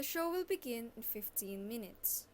The show will begin in 15 minutes.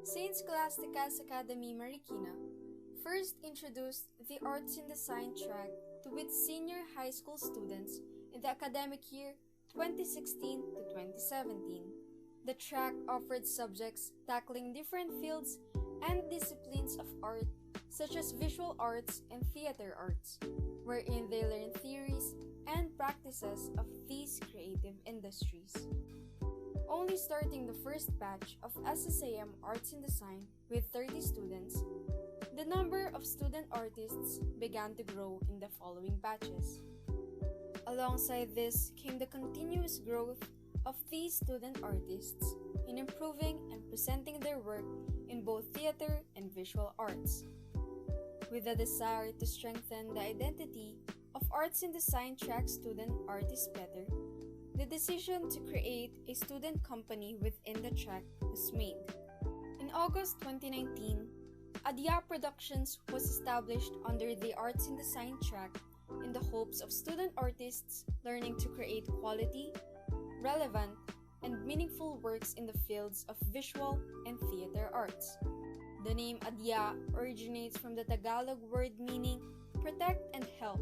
St. Scholastica's Academy Marikina first introduced the Arts and Design track to its senior high school students in the academic year 2016 to 2017. The track offered subjects tackling different fields and disciplines of art such as visual arts and theater arts, wherein they learn theories and practices of these creative industries. Only starting the first batch of SSAM Arts and Design with 30 students, the number of student artists began to grow in the following batches. Alongside this came the continuous growth of these student artists in improving and presenting their work in both theater and visual arts. With the desire to strengthen the identity of Arts and Design track student artists better, the decision to create a student company within the track was made. In August 2019, ADYA Productions was established under the Arts and Design track in the hopes of student artists learning to create quality, relevant, and meaningful works in the fields of visual and theater arts. The name ADYA originates from the Tagalog word meaning protect and help,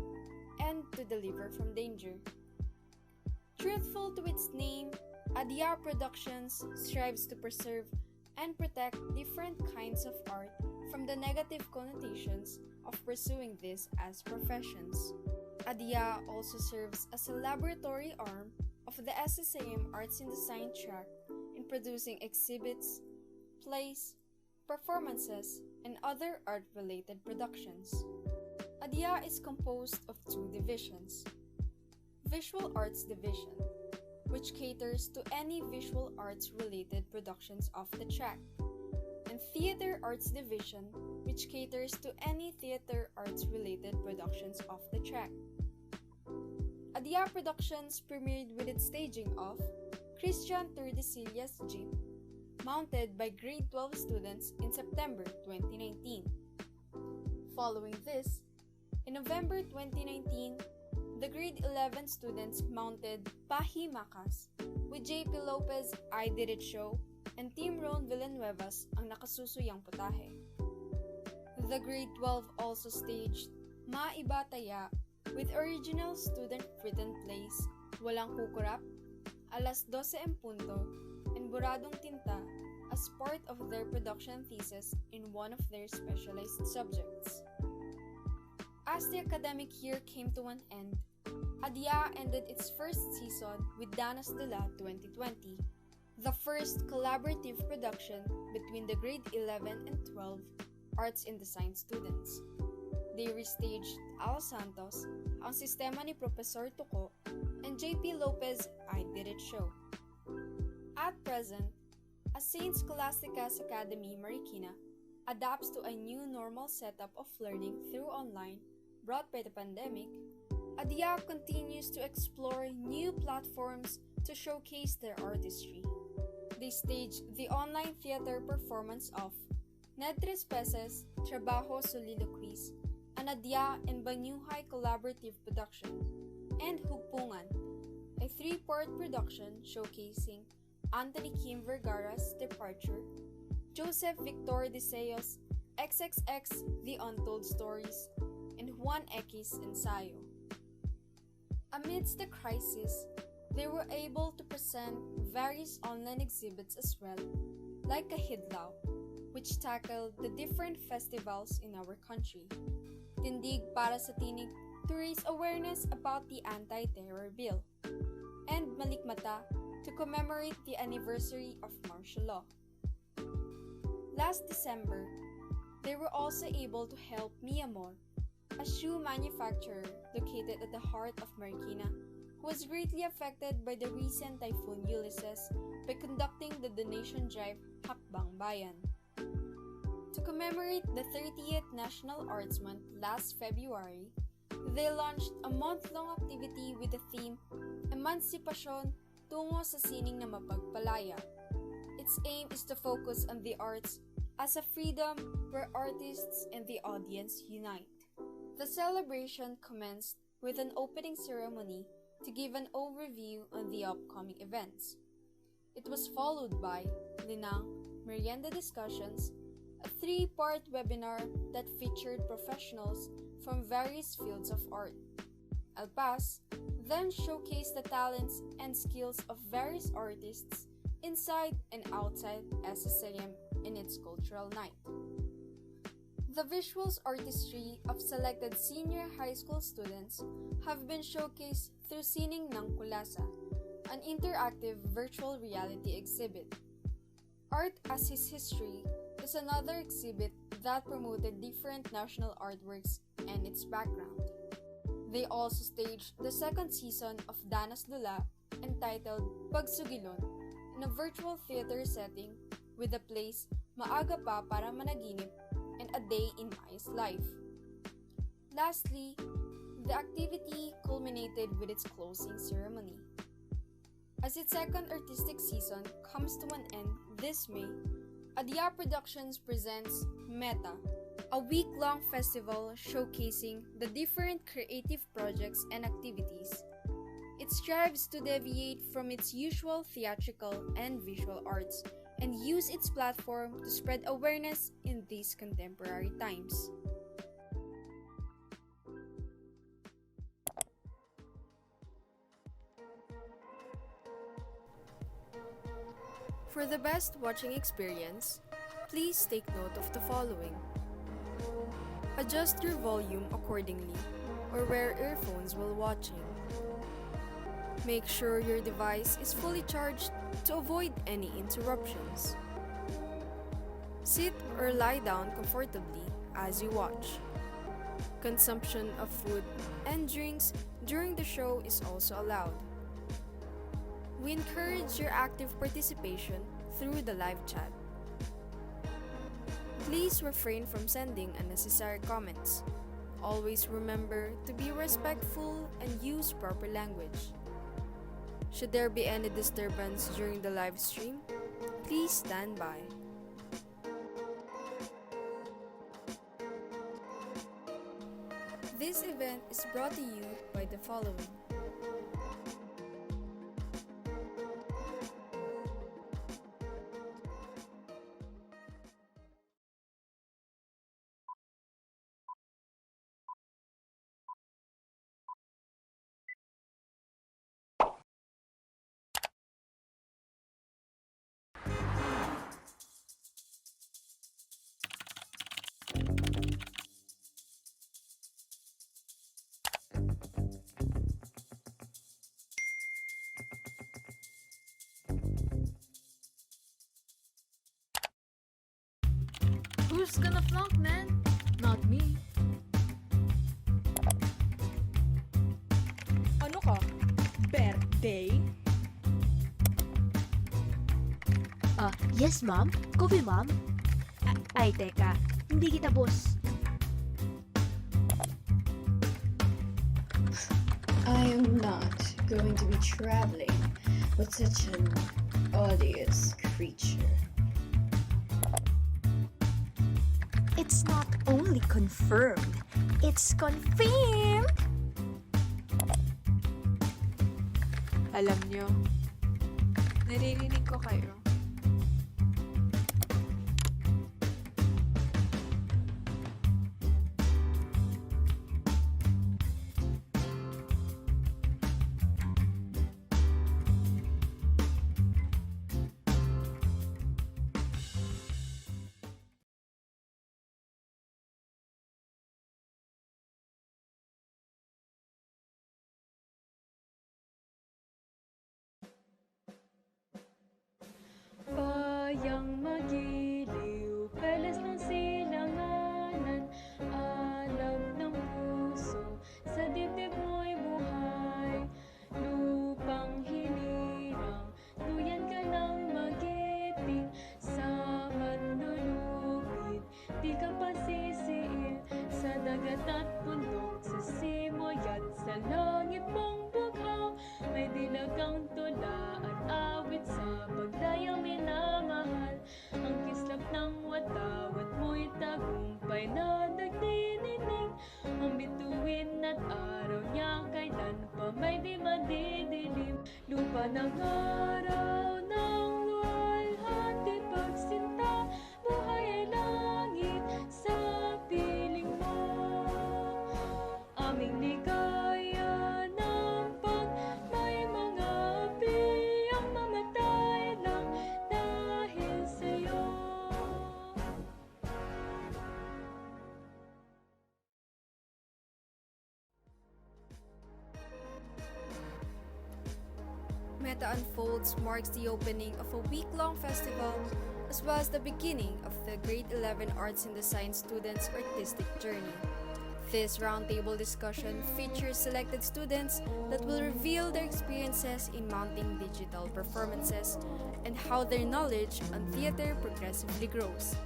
and to deliver from danger. Truthful to its name, ADYA Productions strives to preserve and protect different kinds of art from the negative connotations of pursuing this as professions. ADYA also serves as a laboratory arm of the SSAM Arts and Design track in producing exhibits, plays, performances, and other art-related productions. ADYA is composed of two divisions. Visual Arts Division, which caters to any visual arts-related productions of the track, and Theater Arts Division, which caters to any theater arts-related productions of the track. ADYA Productions premiered with its staging of Christian Tordesillas' Jeep, mounted by grade 12 students in September 2019. Following this, in November 2019, the grade 11 students mounted Pahimakas with JP Lopez' I Did It show and Team Ron Villanueva's Ang Nakasusuyang Putahe. The grade 12 also staged Maibataya with original student-written plays Walang Kukurap, Alas 12 en Punto, and Buradong Tinta as part of their production thesis in one of their specialized subjects. As the academic year came to an end, ADYA ended its first season with Danas Dula 2020, the first collaborative production between the grade 11 and 12 arts and design students. They restaged Al Santos, Ang Sistema ni Profesor Tuco, and JP Lopez' I Did It show. At present, as St. Scholastica's Academy Marikina adapts to a new normal setup of learning through online brought by the pandemic, ADYA continues to explore new platforms to showcase their artistry. They staged the online theater performance of Ned Tres Peces, Trabajo Soliloquies, an ADYA and Banyuhay collaborative production, and Hugpungan, a three-part production showcasing Anthony Kim Vergara's Departure, Joseph Victor Deseos' XXX The Untold Stories, and Juan X's Ensayo. Amidst the crisis, they were able to present various online exhibits as well, like Kahidlaw, which tackled the different festivals in our country, Tindig para sa Tinig to raise awareness about the anti-terror bill, and Malikmata to commemorate the anniversary of martial law. Last December, they were also able to help Miyamor, a shoe manufacturer located at the heart of Marikina, who was greatly affected by the recent Typhoon Ulysses, by conducting the donation drive Hakbang Bayan. To commemorate the 30th National Arts Month last February, they launched a month-long activity with the theme Emansipasyon Tungo sa Sining na Mapagpalaya. Its aim is to focus on the arts as a freedom where artists and the audience unite. The celebration commenced with an opening ceremony to give an overview on the upcoming events. It was followed by Linang, Merienda Discussions, a three-part webinar that featured professionals from various fields of art. Alpas then showcased the talents and skills of various artists inside and outside SSAM in its cultural night. The visuals artistry of selected senior high school students have been showcased through Sining ng Kulasa, an interactive virtual reality exhibit. Art as His History is another exhibit that promoted different national artworks and its background. They also staged the second season of Danas Dula, entitled Pagsugilon, in a virtual theater setting with the plays Maaga Pa Para Managinip and A Day in Maya's Life. Lastly, the activity culminated with its closing ceremony. As its second artistic season comes to an end this May, ADYA Productions presents Meta, a week-long festival showcasing the different creative projects and activities. It strives to deviate from its usual theatrical and visual arts and use its platform to spread awareness in these contemporary times. For the best watching experience, please take note of the following. Adjust your volume accordingly or wear earphones while watching. Make sure your device is fully charged to avoid any interruptions. Sit or lie down comfortably as you watch. Consumption of food and drinks during the show is also allowed. We encourage your active participation through the live chat. Please refrain from sending unnecessary comments. Always remember to be respectful and use proper language. Should there be any disturbance during the live stream, please stand by. This event is brought to you by the following. Who's gonna flunk, man? Not me. Ano ka? Birthday? Yes, ma'am. Coffee, ma'am. Ay, teka. Hindi kita, boss. I am not going to be traveling with such an odious creature. It's not only confirmed, it's confirmed! Alam nyo, naririnig ko kayo. Bayang magiliw, peles ng silanganan, alab ng puso, sa dibdib mo'y buhay. Lupang hinirang, duyan ka ng magiting, sa manlulupit, di ka pasisiil, sa dagat at bundok, sa simoy at sa langit mong bughaw. May dilag ang tula at awit sa pagdayang minamahal. Ang kislap ng watawat mo'y tagumpay na nagdinining. Ang bituin at araw niya kailan pa may di madidilim. Lupa ng araw ng luwalhati pagsinta, buhay ay langit sa piling mo. Aming ligaya ng pag may mga api ang mamatay lang dahil sa'yo. Meta Unfolds marks the opening of a week-long festival as well as the beginning of the Grade 11 Arts and Design students' artistic journey. This roundtable discussion features selected students that will reveal their experiences in mounting digital performances and how their knowledge on theater progressively grows.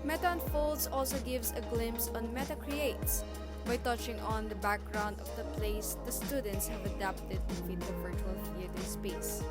Meta Unfolds also gives a glimpse on Meta Creates by touching on the background of the plays the students have adapted to fit the virtual theater space.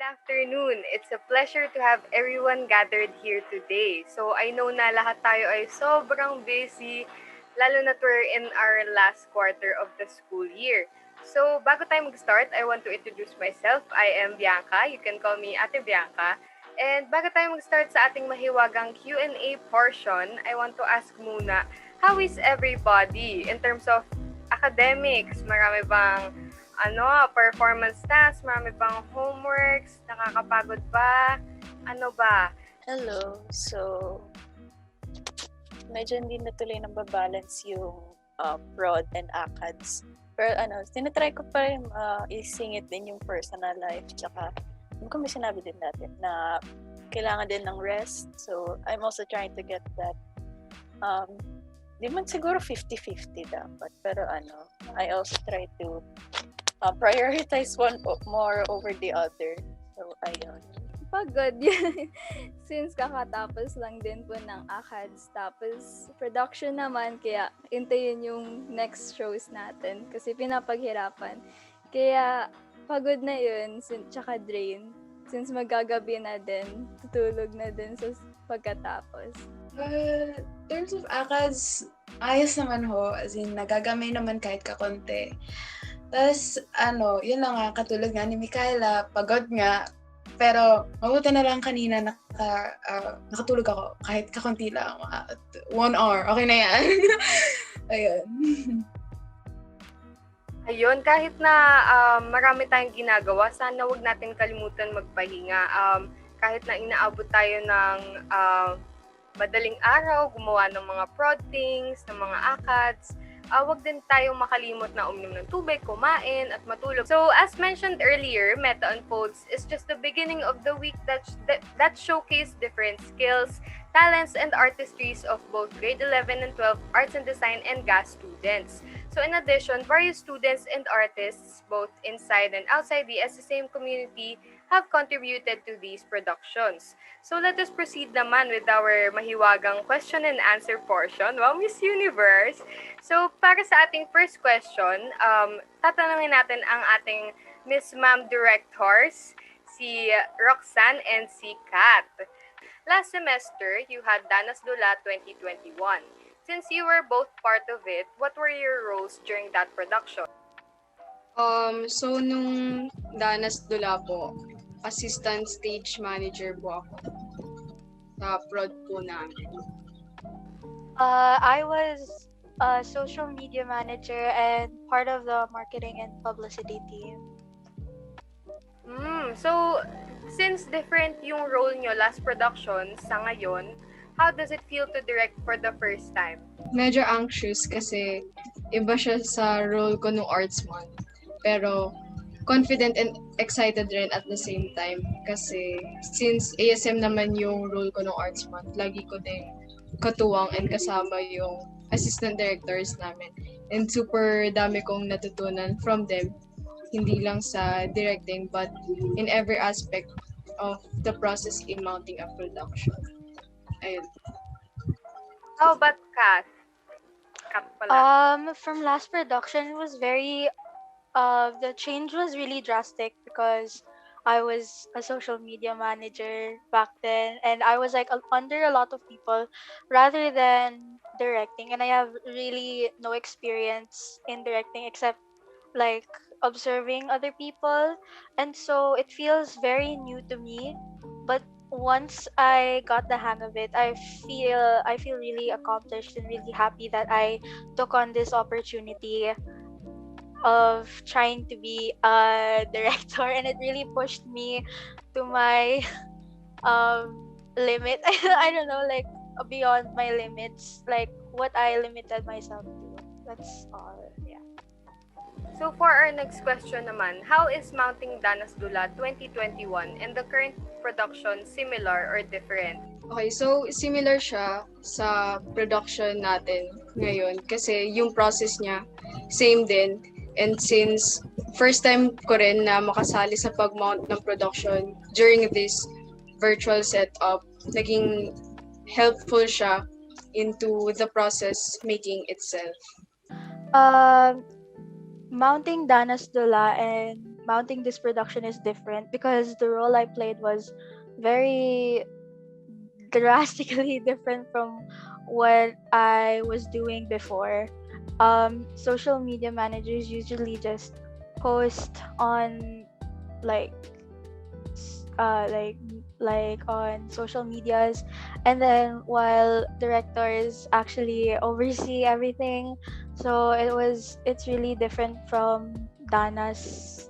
Afternoon. It's a pleasure to have everyone gathered here today. So I know na lahat tayo ay sobrang busy, lalo na we're in our last quarter of the school year. So bago tayo mag-start, I want to introduce myself. I am Bianca. You can call me Ate Bianca. And bago tayo mag-start sa ating mahiwagang Q&A portion, I want to ask muna, how is everybody in terms of academics? Marami bang performance tasks, marami bang homeworks, nakakapagod ba? Ano ba? Hello. So, medyo hindi natuloy nang babalance yung prod and ACADS. Pero tinatry ko pa rin isingit din yung personal life. Tsaka, kung may sinabi din natin na kailangan din ng rest. So, I'm also trying to get that. Di man siguro 50-50 dapat. Pero I also try to prioritize one more over the other. So, ayun. Pagod yun. Since kakatapos lang din po ng ACADS. Tapos, production naman. Kaya, hintayin yung next shows natin. Kasi pinapaghirapan. Kaya, pagod na yun. Tsaka drain. Since magagabi na din. Tutulog na din sa pagkatapos. In terms of ACADS, ayos naman ho. As in, nagagamay naman kahit kakonti. Tapos, yun lang nga, katulad nga ni Mikaela, pagod nga. Pero, mabuti na lang kanina nakatulog ako kahit kakunti lang. 1 hour, okay na yan. Ayun. Ayun, kahit na marami tayong ginagawa, sana wag natin kalimutan magpahinga. Kahit na inaabot tayo ng madaling araw, gumawa ng mga proddings, ng mga ACADS, wag din tayong makalimot na uminom ng tubig, kumain, at matulog. So, as mentioned earlier, Meta Unfolds is just the beginning of the week that showcase different skills, talents, and artistries of both grade 11 and 12 arts and design and GAS students. So, in addition, various students and artists, both inside and outside the SSAM community, have contributed to these productions. So, let us proceed naman with our mahiwagang question and answer portion. Wow, Miss Universe! So, para sa ating first question, tatanungin natin ang ating Miss Ma'am Directors, si Roxanne and si Kat. Last semester, you had Danas Dula 2021. Since you were both part of it, what were your roles during that production? So nung Danas Dula po, assistant stage manager po ako sa prod po namin. I was a social media manager and part of the marketing and publicity team. So, since different yung role nyo last production sa ngayon, how does it feel to direct for the first time? Medyo anxious kasi iba siya sa role ko nung arts month. Pero confident and excited rin at the same time kasi since ASM naman yung role ko nung arts month, lagi ko din katuwang and kasama yung assistant directors namin. And super dami kong natutunan from them, hindi lang sa directing but in every aspect of the process in mounting a production. Ayun. How about Kat? Kat pala. From last production, it was very the change was really drastic because I was a social media manager back then and I was like under a lot of people rather than directing, and I have really no experience in directing except like observing other people, and so it feels very new to me. But once I got the hang of it, I feel really accomplished and really happy that I took on this opportunity of trying to be a director, and it really pushed me to my limit. I don't know, like beyond my limits, like what I limited myself to. That's all. Yeah. So for our next question naman, how is mounting Danas Dula 2021 and the current production similar or different? Okay, so similar siya sa production natin ngayon kasi yung process niya same din. And since first time ko rin na makasali sa pag-mount ng production during this virtual setup, naging helpful siya into the process making itself. Mounting Danas Dula and mounting this production is different because the role I played was very drastically different from what I was doing before. Social media managers usually just post on like s- uh like on social medias, and then while directors actually oversee everything. So it's really different from Dana's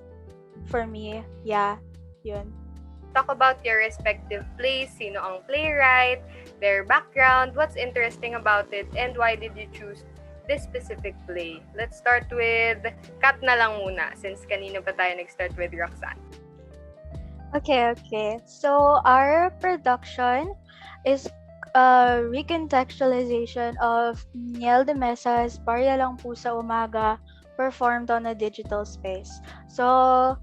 for me. Yeah, yun. Talk about your respective plays, sino ang playwright, their background, what's interesting about it, and why did you choose this specific play. Let's start with Kat na lang muna, since kanina pa tayo nag-start with Roxanne. Okay. So our production is a recontextualization of Niel de Mesa's Barya Lang Po sa Umaga performed on a digital space. So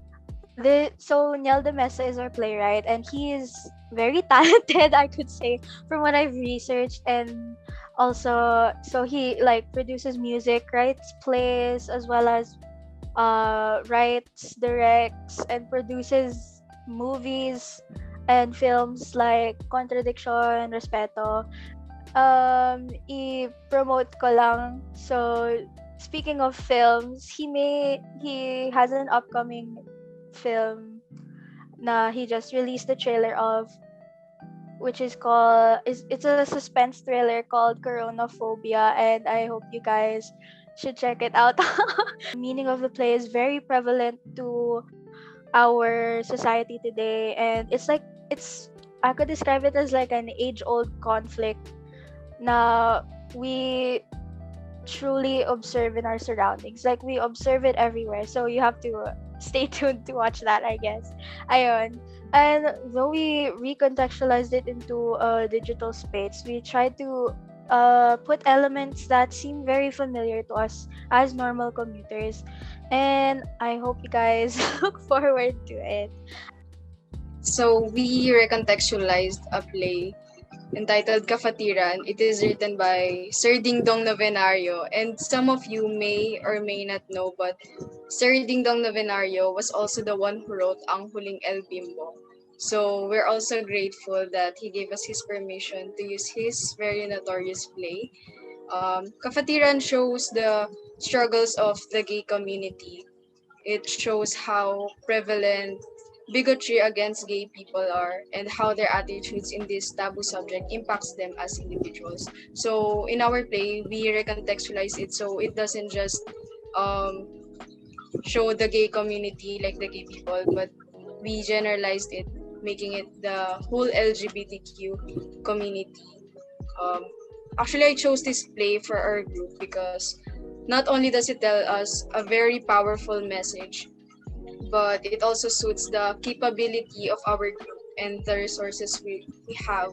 Niel de Mesa is our playwright, and he is very talented, I could say, from what I've researched. And also, so he like produces music, writes plays, as well as writes, directs, and produces movies and films like Contradiction, Respeto. I-promote ko lang. So, speaking of films, he has an upcoming film na he just released the trailer of, which is called it's a suspense thriller called Coronaphobia, and I hope you guys should check it out. Meaning of the play is very prevalent to our society today, and it's I could describe it as like an age-old conflict na we truly observe in our surroundings. Like we observe it everywhere. So you have to stay tuned to watch that, I guess. Ayun. And though we recontextualized it into a digital space, we tried to put elements that seem very familiar to us as normal commuters. And I hope you guys look forward to it. So we recontextualized a play entitled Kafatiran. It is written by Sir Ding Dong Novenario, and some of you may or may not know, but Sir Ding Dong Novenario was also the one who wrote Ang Huling El Bimbo. So we're also grateful that he gave us his permission to use his very notorious play. Kafatiran shows the struggles of the gay community. It shows how prevalent bigotry against gay people are and how their attitudes in this taboo subject impacts them as individuals. So in our play, we recontextualize it so it doesn't just um, show the gay community like the gay people, but we generalized it, making it the whole LGBTQ community. Um, Actually, I chose this play for our group because not only does it tell us a very powerful message, but it also suits the capability of our group and the resources we have,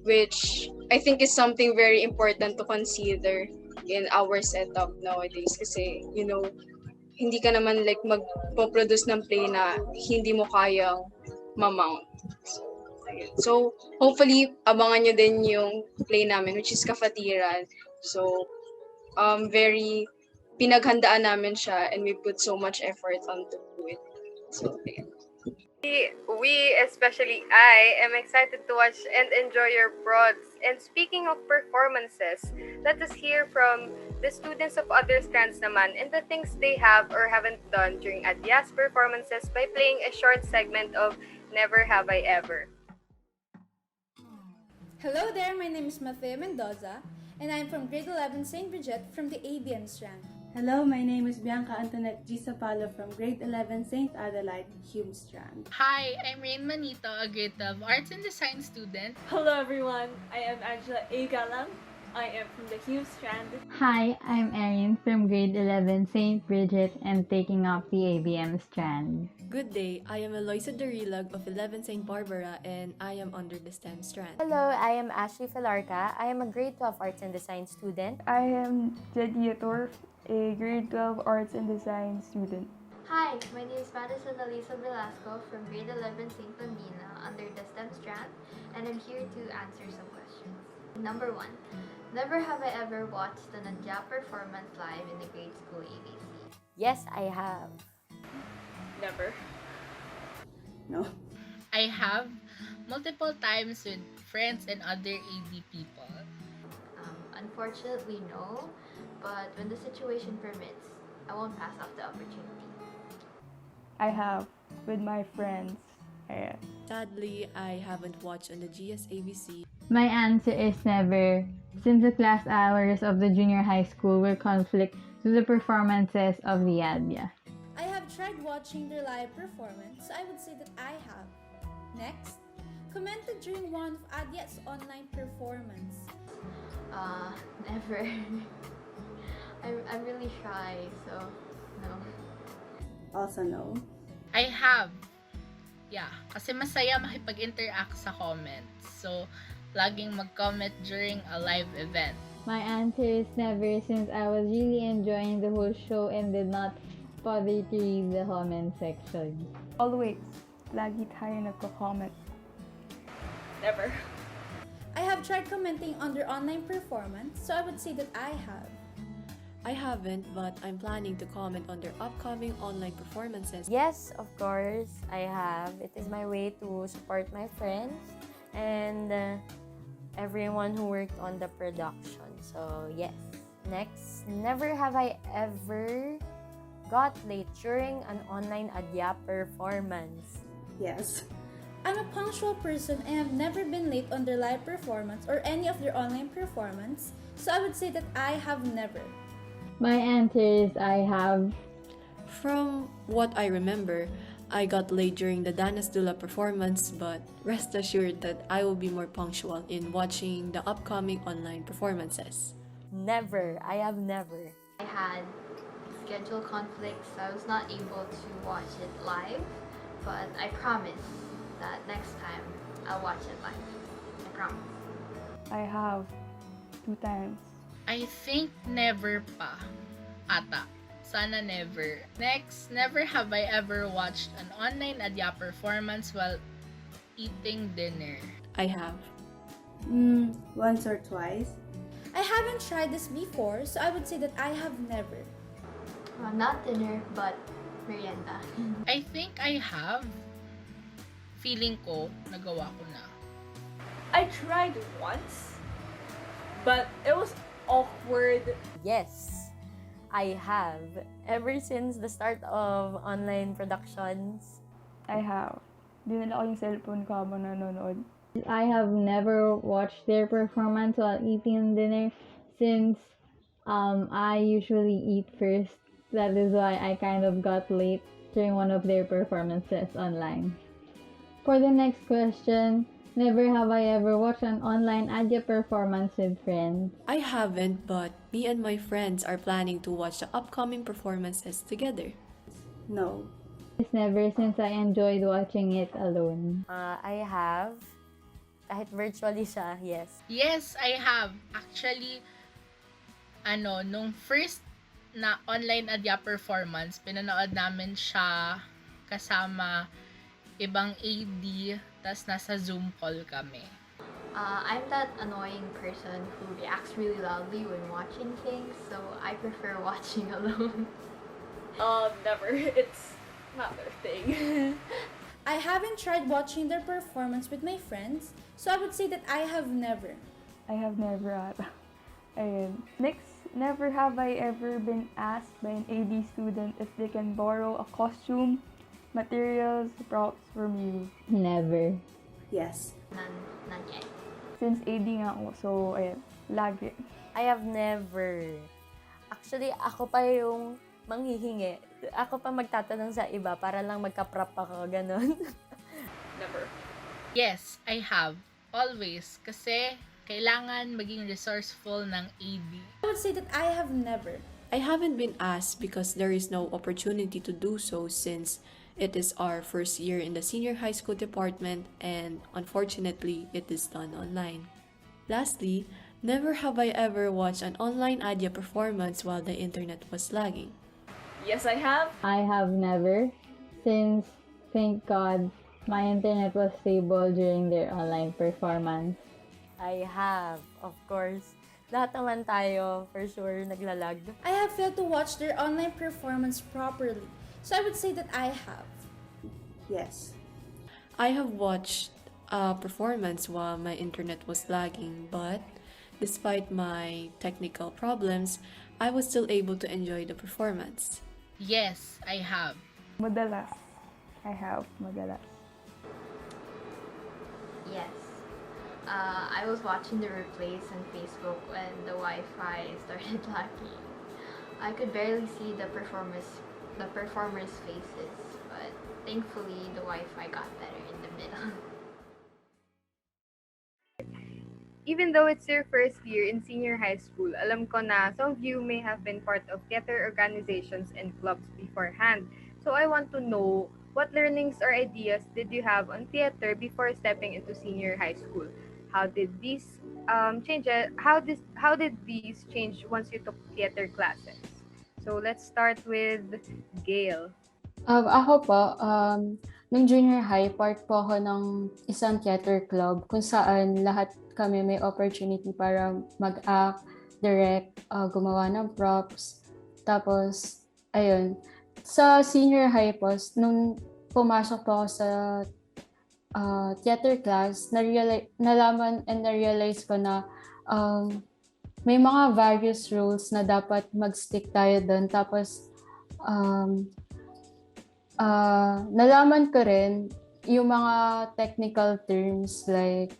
which I think is something very important to consider in our setup nowadays. Kasi, hindi ka naman like magpo-produce ng play na hindi mo kayang mamount. So, hopefully, abangan nyo din yung play namin, which is Kafatiran. So, very pinaghandaan namin siya and we put so much effort onto it. So, yeah. We, especially I, am excited to watch and enjoy your prods. And speaking of performances, let us hear from the students of other strands naman and the things they have or haven't done during ADYA's performances by playing a short segment of Never Have I Ever. Hello there, my name is Mathea Mendoza, and I'm from grade 11 St. Bridget from the ABM strand. Hello, my name is Bianca Antoinette G. Sapalo from grade 11 St. Adelaide, Hume Strand. Hi, I'm Rain Manito, a grade 12 Arts and Design student. Hello everyone, I am Angela A. Galang. I am from the Hume Strand. Hi, I'm Erin from grade 11 St. Bridget and taking up the ABM strand. Good day, I am Eloisa Darilag of 11 St. Barbara and I am under the STEM strand. Hello, I am Ashley Filarca. I am a grade 12 Arts and Design student. I am Jediya Torf, a grade 12 Arts and Design student. Hi, my name is Madison Alisa Velasco from grade 11 St. Pamina under the STEM strand, and I'm here to answer some questions. Number 1. Never have I ever watched an ADYA performance live in the grade school ABC. Yes, I have. Never. No. I have multiple times with friends and other AD people. Unfortunately, no. But when the situation permits, I won't pass up the opportunity. I have with my friends. Sadly, I haven't watched on the GSABC. My answer is never, since the class hours of the junior high school will conflict with the performances of the ADYA. I have tried watching their live performance, so I would say that I have. Next, commented during one of ADYA's online performance. Never. I'm really shy, so no. Also no. I have. Yeah, kasi masaya makipag-interact sa comments. So, laging mag-comment during a live event. My answer is never, since I was really enjoying the whole show and did not bother to read the comment section. Always, lagi tayo nagko-comment. Never. I have tried commenting on their online performance, so I would say that I have. I haven't, but I'm planning to comment on their upcoming online performances. Yes, of course, I have. It is my way to support my friends and everyone who worked on the production. So, yes. Next, never have I ever got late during an online ADYA performance. Yes. I'm a punctual person and have never been late on their live performance or any of their online performance, so I would say that I have never. My answer is I have. From what I remember, I got late during the Danas Dula performance, but rest assured that I will be more punctual in watching the upcoming online performances. Never. I have never. I had schedule conflicts, so I was not able to watch it live, but I promise that next time I'll watch it live. I promise. I have 2 times. I think never pa. Ata. Sana never. Next, never have I ever watched an online ADYA performance while eating dinner. I have. Once or twice. I haven't tried this before, so I would say that I have never. Not dinner, but merienda. I think I have. Feeling ko, nagawa ko na. I tried once, but it was awkward. Yes, I have. Ever since the start of online productions. I have. Dinala ko yung cellphone ko habang nanonood. I have never watched their performance while eating dinner since I usually eat first. That is why I kind of got late during one of their performances online. For the next question, never have I ever watched an online ADYA performance with friends. I haven't, but me and my friends are planning to watch the upcoming performances together. No. It's never, since I enjoyed watching it alone. I have. Kahit virtually siya, yes. Yes, I have. Actually, nung first na online ADYA performance, pinanood namin siya kasama ibang AD, tas nasa Zoom call kami. I'm that annoying person who reacts really loudly when watching things, so I prefer watching alone. Never. It's not their thing. I haven't tried watching their performance with my friends, so I would say that I have never. I have never ata. Ayun. Next, never have I ever been asked by an AD student if they can borrow a costume, materials, props from you. Never. Yes. None yet. Since AD nga ako, so ayun, lagi. I have never. Actually, ako pa yung manghihingi. Ako pa magtatanong sa iba para lang magka-prop ako, ganon. Never. Yes, I have. Always. Kasi kailangan maging resourceful ng AD. I would say that I have never. I haven't been asked because there is no opportunity to do so since it is our first year in the senior high school department and unfortunately it is done online. Lastly, never have I ever watched an online ADYA performance while the internet was lagging. Yes, I have. I have never, since, thank God, my internet was stable during their online performance. I have, of course. Lahat naman tayo, for sure, naglalag. I have failed to watch their online performance properly, So I would say that I have. Yes. I have watched a performance while my internet was lagging, but despite my technical problems, I was still able to enjoy the performance. Yes, I have. Madalas. I have, madalas. Yes. I was watching the replays on Facebook when the Wi-Fi started lagging. I could barely see the performers' faces, but thankfully the Wi-Fi got better in the middle. Even though it's your first year in senior high school, alam ko na some of you may have been part of theater organizations and clubs beforehand. So I want to know, what learnings or ideas did you have on theater before stepping into senior high school? How did these change? How did these change once you took theater classes? So let's start with Gail. Ako po, nung junior high, part po ako ng isang theater club kung saan lahat kami may opportunity para mag-act, direct, gumawa ng props. Tapos, ayun. Sa senior high po, nung pumasok po ako sa theater class, nalaman and na-realize ko na may mga various roles na dapat mag-stick tayo doon. Tapos, nalaman ko rin yung mga technical terms like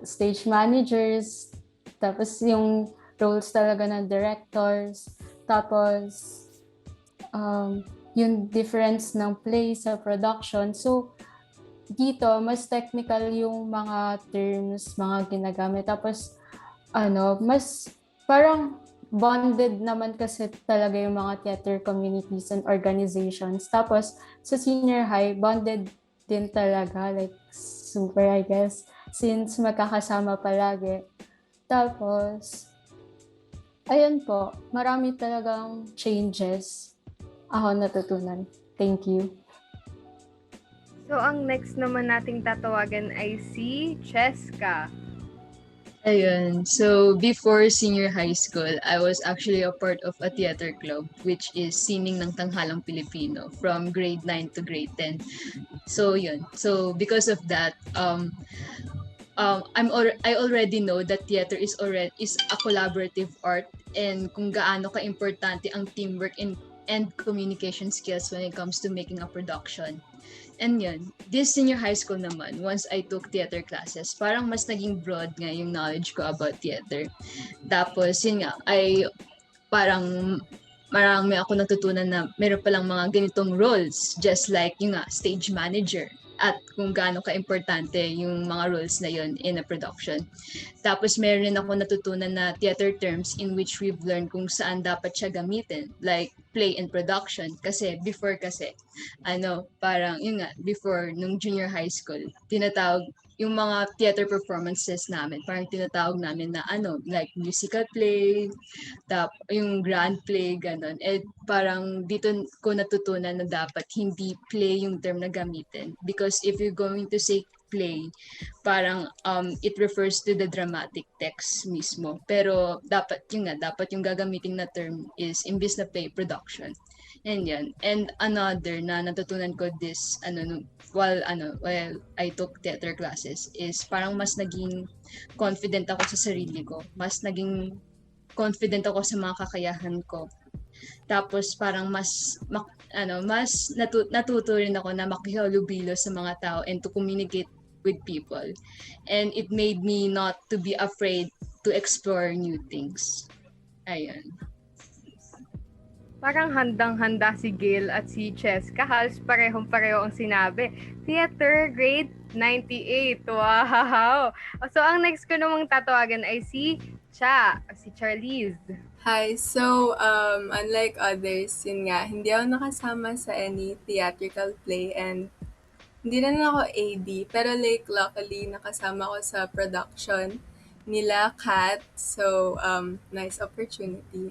stage managers, tapos yung roles talaga ng directors, tapos yung difference ng play sa production. So, dito, mas technical yung mga terms, mga ginagamit. Tapos, mas parang bonded naman kasi talaga yung mga theater communities and organizations. Tapos, sa senior high, bonded din talaga. Like, super, I guess. Since magkakasama palagi. Tapos, ayun po, marami talagang changes ako natutunan. Thank you. So ang next naman nating tatawagan ay si Cheska. Ayun. So, before senior high school, I was actually a part of a theater club, which is Sining ng Tanghalang Pilipino, from grade 9 to grade 10. So, yun. So, because of that, I already know that theater is a collaborative art, and kung gaano ka-importante ang teamwork and communication skills when it comes to making a production. And yun, this senior high school naman, once I took theater classes, parang mas naging broad nga yung knowledge ko about theater. Tapos, yun nga, parang marami ako natutunan na meron palang mga ganitong roles, just like yung nga, stage manager, at kung gaano ka-importante yung mga roles na yun in a production. Tapos meron rin ako natutunan na theater terms in which we've learned kung saan dapat siya gamitin, like play and production. Kasi before parang yun nga, before nung junior high school, tinatawag yung mga theater performances namin, parang tinatawag namin na like musical play, yung grand play, ganun. Eh, parang dito ko natutunan na dapat hindi play yung term na gamitin. Because if you're going to say play, parang it refers to the dramatic text mismo. Pero dapat yung gagamitin na term is imbis na play, production. And yan. And another na natutunan ko this, while I took theater classes is parang mas naging confident ako sa sarili ko. Mas naging confident ako sa mga kakayahan ko. Tapos parang mas natuto rin ako na makihalubilo sa mga tao and to communicate with people. And it made me not to be afraid to explore new things. Ayun. Parang handang-handa si Gail at si Cheska. Halos parehong-pareho ang sinabi. Theater, grade 98. Wow! So, ang next ko namang tatawagan ay si Charlize. Hi, so unlike others, yun nga, hindi ako nakasama sa any theatrical play and hindi na ako AD, pero like luckily nakasama ko sa production nila Kat, so nice opportunity.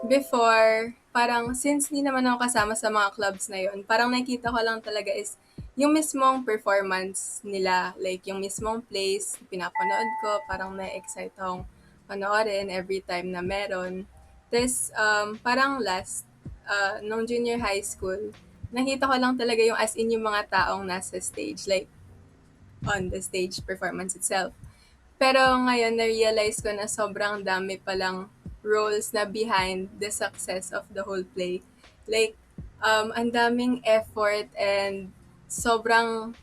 Before, parang since hindi naman ako kasama sa mga clubs na yun, parang nakita ko lang talaga is yung mismong performance nila, like yung mismong plays, pinapanood ko, parang na-excite akong panoorin every time na meron. Tapos, parang nung junior high school, nakita ko lang talaga yung as in yung mga taong nasa stage, like, on the stage performance itself. Pero ngayon, na-realize ko na sobrang dami palang roles na behind the success of the whole play. Like, ang daming effort and sobrang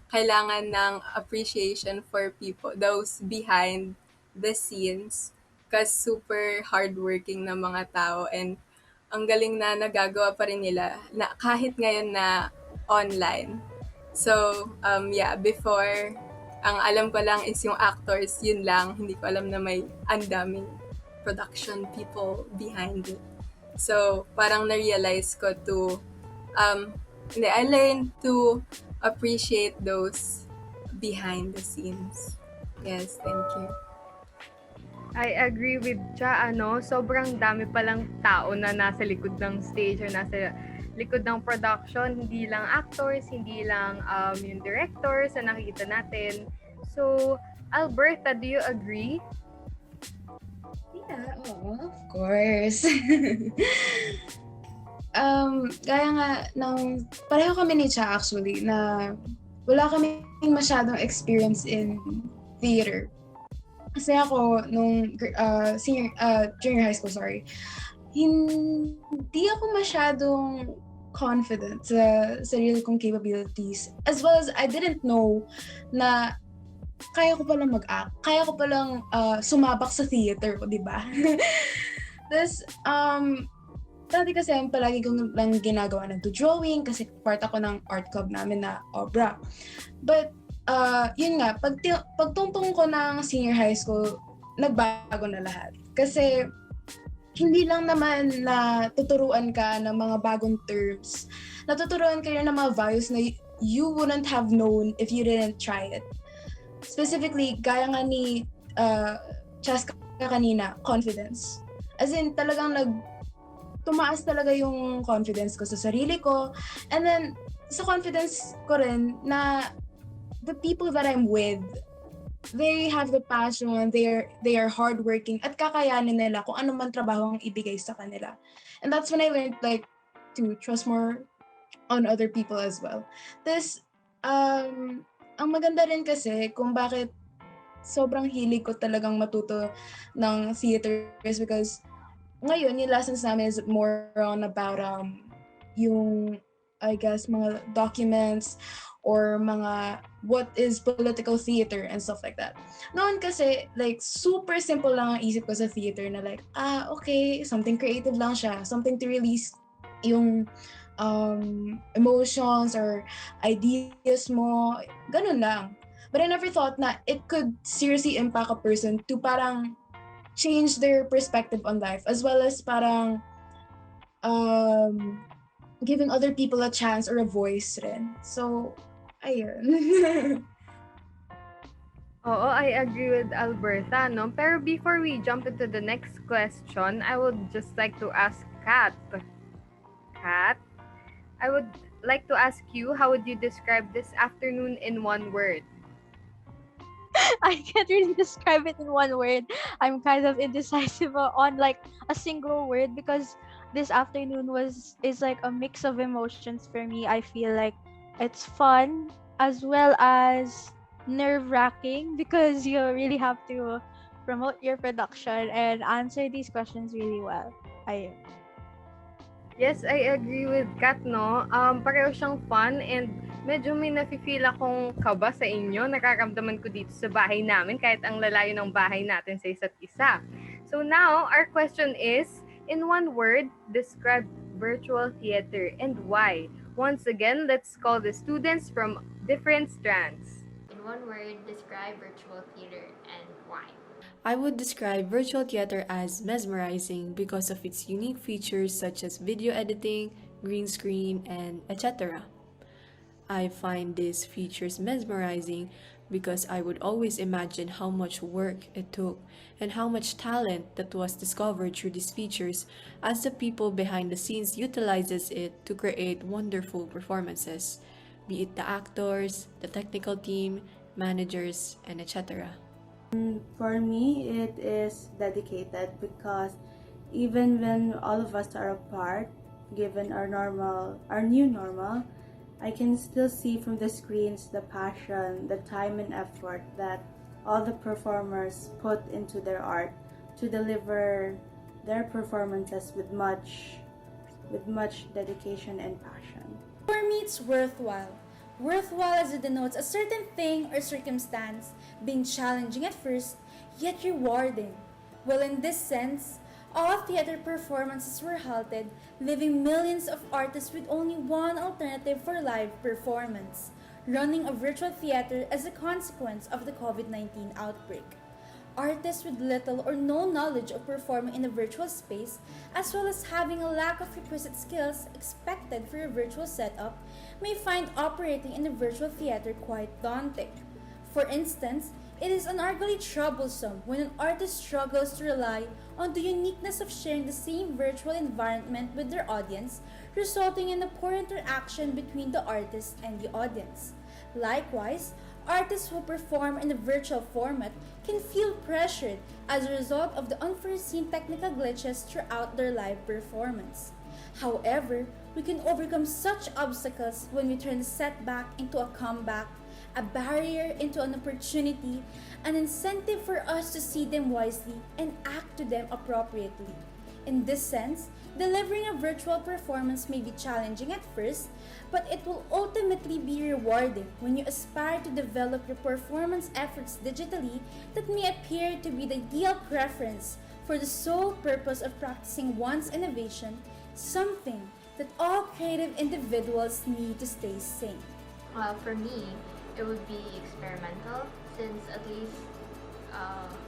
kailangan ng appreciation for people, those behind the scenes, kasi super hardworking na mga tao and ang galing na nagagawa pa rin nila na kahit ngayon na online. So, yeah, before, ang alam ko lang is yung actors, yun lang. Hindi ko alam na may andaming production people behind it. So, parang na-realize ko I learned to appreciate those behind the scenes. Yes, thank you. I agree with Cha, sobrang dami palang tao na nasa likod ng stage or nasa likod ng production, hindi lang actors, hindi lang yung directors na nakikita natin. So, Alberta, do you agree? Yeah, of course. Gaya nga ng, pareho kami ni Cha actually, na wala kami masyadong experience in theater. Kasi ako, nung junior high school, hindi ako masyadong confident sa sarili kong capabilities. As well as I didn't know na kaya ko palang mag-act. Kaya ko palang sumabak sa theater ko, di ba? Tapos, dati kasi palagi kong lang ginagawa nagdo-drawing kasi part ako ng art club namin na obra. But, yun nga, pagtungtong ko ng senior high school, nagbago na lahat. Kasi, hindi lang naman na tuturuan ka ng mga bagong terms. Natuturuan ka rin ng mga values na you wouldn't have known if you didn't try it. Specifically, gaya nga ni Chaska kanina, confidence. As in, talagang tumaas talaga yung confidence ko sa sarili ko. And then, sa confidence ko rin na the people that I'm with, they have the passion, they are hardworking at kakayanin nila kung ano man trabaho ang ibigay sa kanila. And that's when I learned to trust more on other people as well. This, ang maganda rin kasi kung bakit sobrang hilig ko talagang matuto ng theater is because ngayon yung lessons namin is more on about yung, I guess, mga documents or mga what is political theater and stuff like that. Noon kasi, super simple lang ang isip ko sa theater na okay, something creative lang siya. Something to release yung emotions or ideas mo. Ganun lang. But I never thought na it could seriously impact a person to parang change their perspective on life as well as parang giving other people a chance or a voice rin. So, ayun. Oo, I agree with Alberta, no? Pero before we jump into the next question, I would just like to ask Kat. Kat, I would like to ask you, how would you describe this afternoon in one word? I can't really describe it in one word. I'm kind of indecisive on a single word because this afternoon is like a mix of emotions for me. I feel like it's fun as well as nerve-wracking because you really have to promote your production and answer these questions really well. Yes, I agree with Kat, no? Pareho siyang fun and medyo may nafe-feel akong kaba sa inyo. Nakaramdaman ko dito sa bahay namin kahit ang lalayo ng bahay natin sa isa't isa. So now, our question is, in one word, describe virtual theater and why? Once again, let's call the students from different strands. In one word, describe virtual theater and why? I would describe virtual theater as mesmerizing because of its unique features such as video editing, green screen, and etc. I find these features mesmerizing because I would always imagine how much work it took and how much talent that was discovered through these features as the people behind the scenes utilizes it to create wonderful performances, be it the actors, the technical team, managers, and etc. For me, it is dedicated because Even when all of us are apart, given our new normal, I can still see from the screens the passion, the time and effort that all the performers put into their art to deliver their performances with much dedication and passion. For me, it's worthwhile. Worthwhile as it denotes a certain thing or circumstance being challenging at first, yet rewarding. Well, in this sense, all theater performances were halted, leaving millions of artists with only one alternative for live performance: running a virtual theater as a consequence of the COVID-19 outbreak. Artists with little or no knowledge of performing in a virtual space, as well as having a lack of requisite skills expected for a virtual setup, may find operating in a virtual theater quite daunting. For instance, it is unarguably troublesome when an artist struggles to rely on the uniqueness of sharing the same virtual environment with their audience, resulting in a poor interaction between the artist and the audience. Likewise, artists who perform in a virtual format can feel pressured as a result of the unforeseen technical glitches throughout their live performance. However, we can overcome such obstacles when we turn the setback into a comeback, a barrier into an opportunity, an incentive for us to see them wisely and act to them appropriately. In this sense, delivering a virtual performance may be challenging at first, but it will ultimately be rewarding when you aspire to develop your performance efforts digitally that may appear to be the ideal preference for the sole purpose of practicing one's innovation, something that all creative individuals need to stay sane. For me, it would be experimental since at least,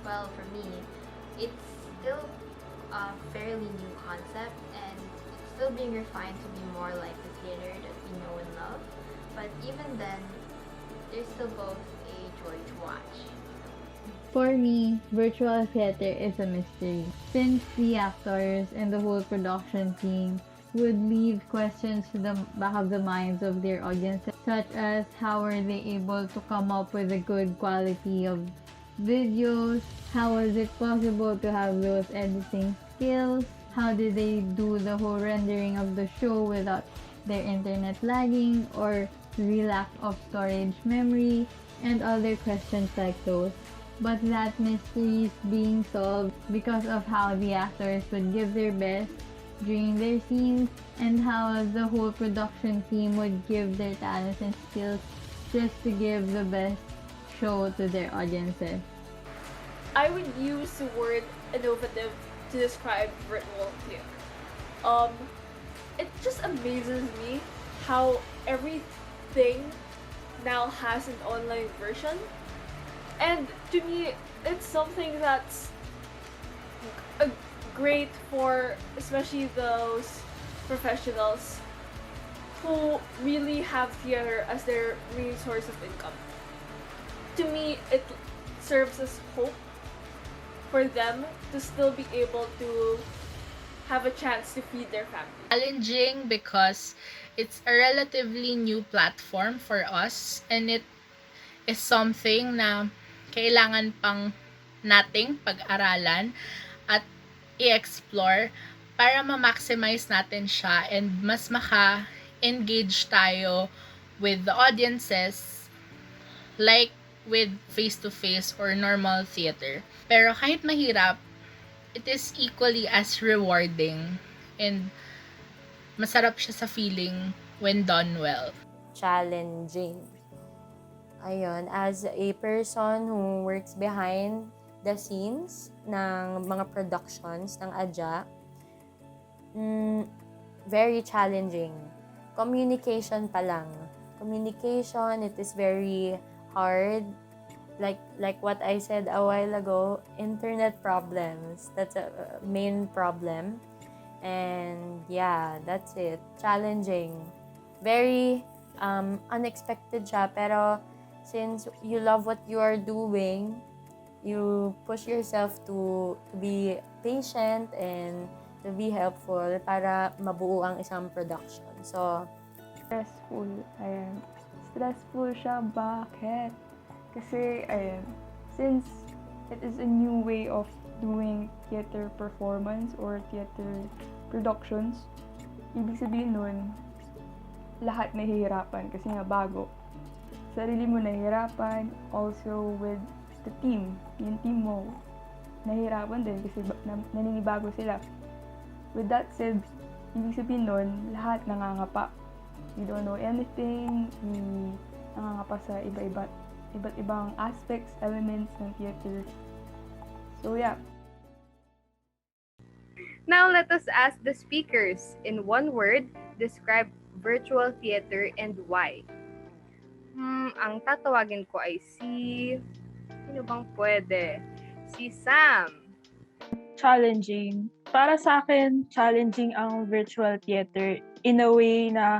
for me, it's still a fairly new concept and it's still being refined to be more like the theater that we know and love. But even then, there's still both a joy to watch. For me, virtual theater is a mystery, since the actors and the whole production team would leave questions to the back of the minds of their audiences, such as how were they able to come up with a good quality of videos, how was it possible to have those editing skills, how did they do the whole rendering of the show without their internet lagging or the lack of storage memory, and other questions like those. But that mystery is being solved because of how the actors would give their best during their scenes and how the whole production team would give their talents and skills just to give the best show to their audiences. I would use the word innovative to describe virtual theater. It just amazes me how everything now has an online version. And to me, it's something that's great for especially those professionals who really have theater as their main source of income. To me, it serves as hope for them to still be able to have a chance to feed their family. Challenging because it's a relatively new platform for us and it is something na kailangan pang nating pag-aralan at i-explore para ma-maximize natin siya and mas maka-engage tayo with the audiences like with face-to-face or normal theater. Pero kahit mahirap, it is equally as rewarding and masarap siya sa feeling when done well. Challenging. Ayun, as a person who works behind the scenes ng mga productions ng ADYA, very challenging. Communication pa lang. Communication, it is very hard. Like what I said a while ago, internet problems. That's a main problem. And yeah, that's it. Challenging. Very unexpected siya, pero since you love what you are doing, you push yourself to be patient and to be helpful para mabuo ang isang production. So, stressful. Ayan. Stressful siya. Bakit? Kasi, ayan, since it is a new way of doing theater performance or theater productions. Ibig sabihin nun, lahat nahihirapan kasi nga bago. Sarili mo nahihirapan, also with the team. Yung team mo, nahihirapan din kasi naninibago sila. With that said, ibig sabihin nun, lahat nangangapa. We don't know anything, we nangangapa sa iba't ibang aspects, elements ng theater. So yeah. Now let us ask the speakers. In one word, describe virtual theater and why. Ang tatawagin ko ay si... Sino bang pwede? Si Sam. Challenging. Para sa akin, challenging ang virtual theater in a way na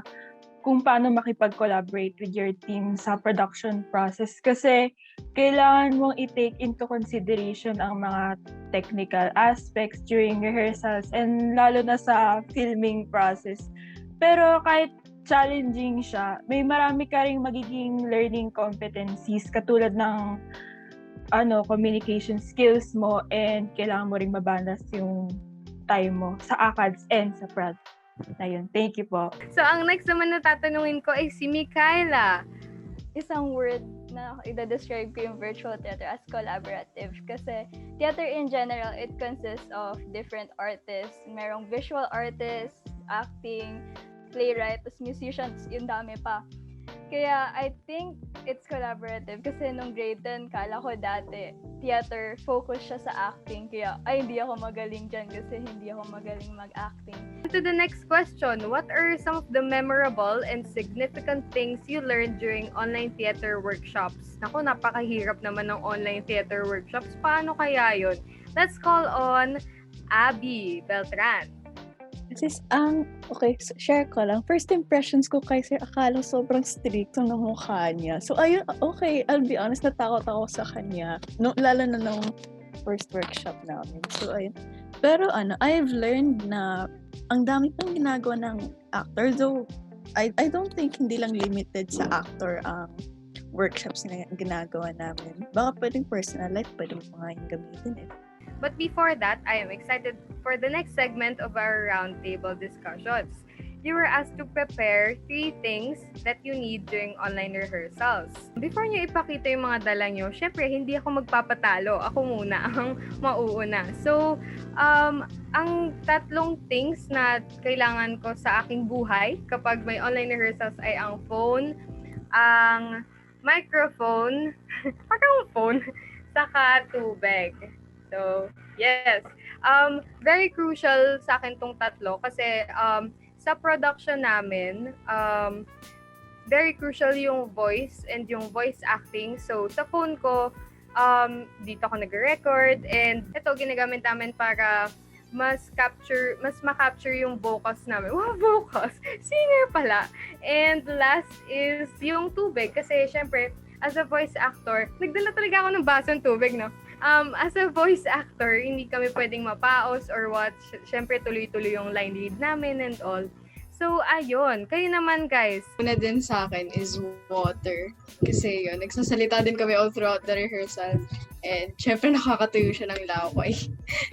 kung paano makipag-collaborate with your team sa production process. Kasi kailangan mong i-take into consideration ang mga technical aspects during rehearsals and lalo na sa filming process. Pero kahit challenging siya, may marami ka ring magiging learning competencies katulad ng communication skills mo and kailangan mo ring mabalance yung time mo sa ACADS and sa prod. Ayun, thank you po. So, ang next naman na tatanungin ko ay si Mikaela. Isang word na i-describe ko yung virtual theater as collaborative kasi theater in general, it consists of different artists. Merong visual artists, acting, playwright, musicians, yung dami pa. Kaya I think it's collaborative kasi nung grade 10, kala ko dati theater, focus siya sa acting. Kaya hindi ako magaling dyan kasi hindi ako magaling mag-acting. To the next question, what are some of the memorable and significant things you learned during online theater workshops? Naku, napakahirap naman ng online theater workshops. Paano kaya yun? Let's call on Abby Beltran. Okay, so share ko lang. First impressions ko kay Sir, akala sobrang strict ng mukha niya. So, ayun, okay, I'll be honest, natakot ako sa kanya. No, lalo na nung first workshop namin. So, ayun. Pero I've learned na ang dami pang ginagawa ng actor. Though, I don't think hindi lang limited sa actor ang workshops na ginagawa namin. Baka pwedeng personal life, pwede mo nga yung gamitin eh. But before that, I am excited for the next segment of our roundtable discussions. You were asked to prepare 3 things that you need during online rehearsals. Before nyo ipakita yung mga dala nyo, syempre, hindi ako magpapatalo. Ako muna ang mauuna. So, ang 3 things na kailangan ko sa aking buhay kapag may online rehearsals ay ang phone, ang microphone, parang phone, saka tubig. So, yes. Very crucial sa akin tong 3 kasi sa production namin, very crucial yung voice and yung voice acting. So, sa phone ko, dito ako nag-record and ito ginagamit namin para mas ma-capture yung vocals namin. Wow, vocals! Singer pala! And last is yung tubig kasi syempre, as a voice actor, nagdala talaga ako ng basong tubig, no? As a voice actor, hindi kami pwedeng mapaos or watch. Siyempre, tuloy-tuloy yung line read namin and all. So, ayun. Kayo naman, guys. Una din sa akin is water. Kasi yun, nagsasalita din kami all throughout the rehearsal. And syempre, nakakatuyo siya ng laway.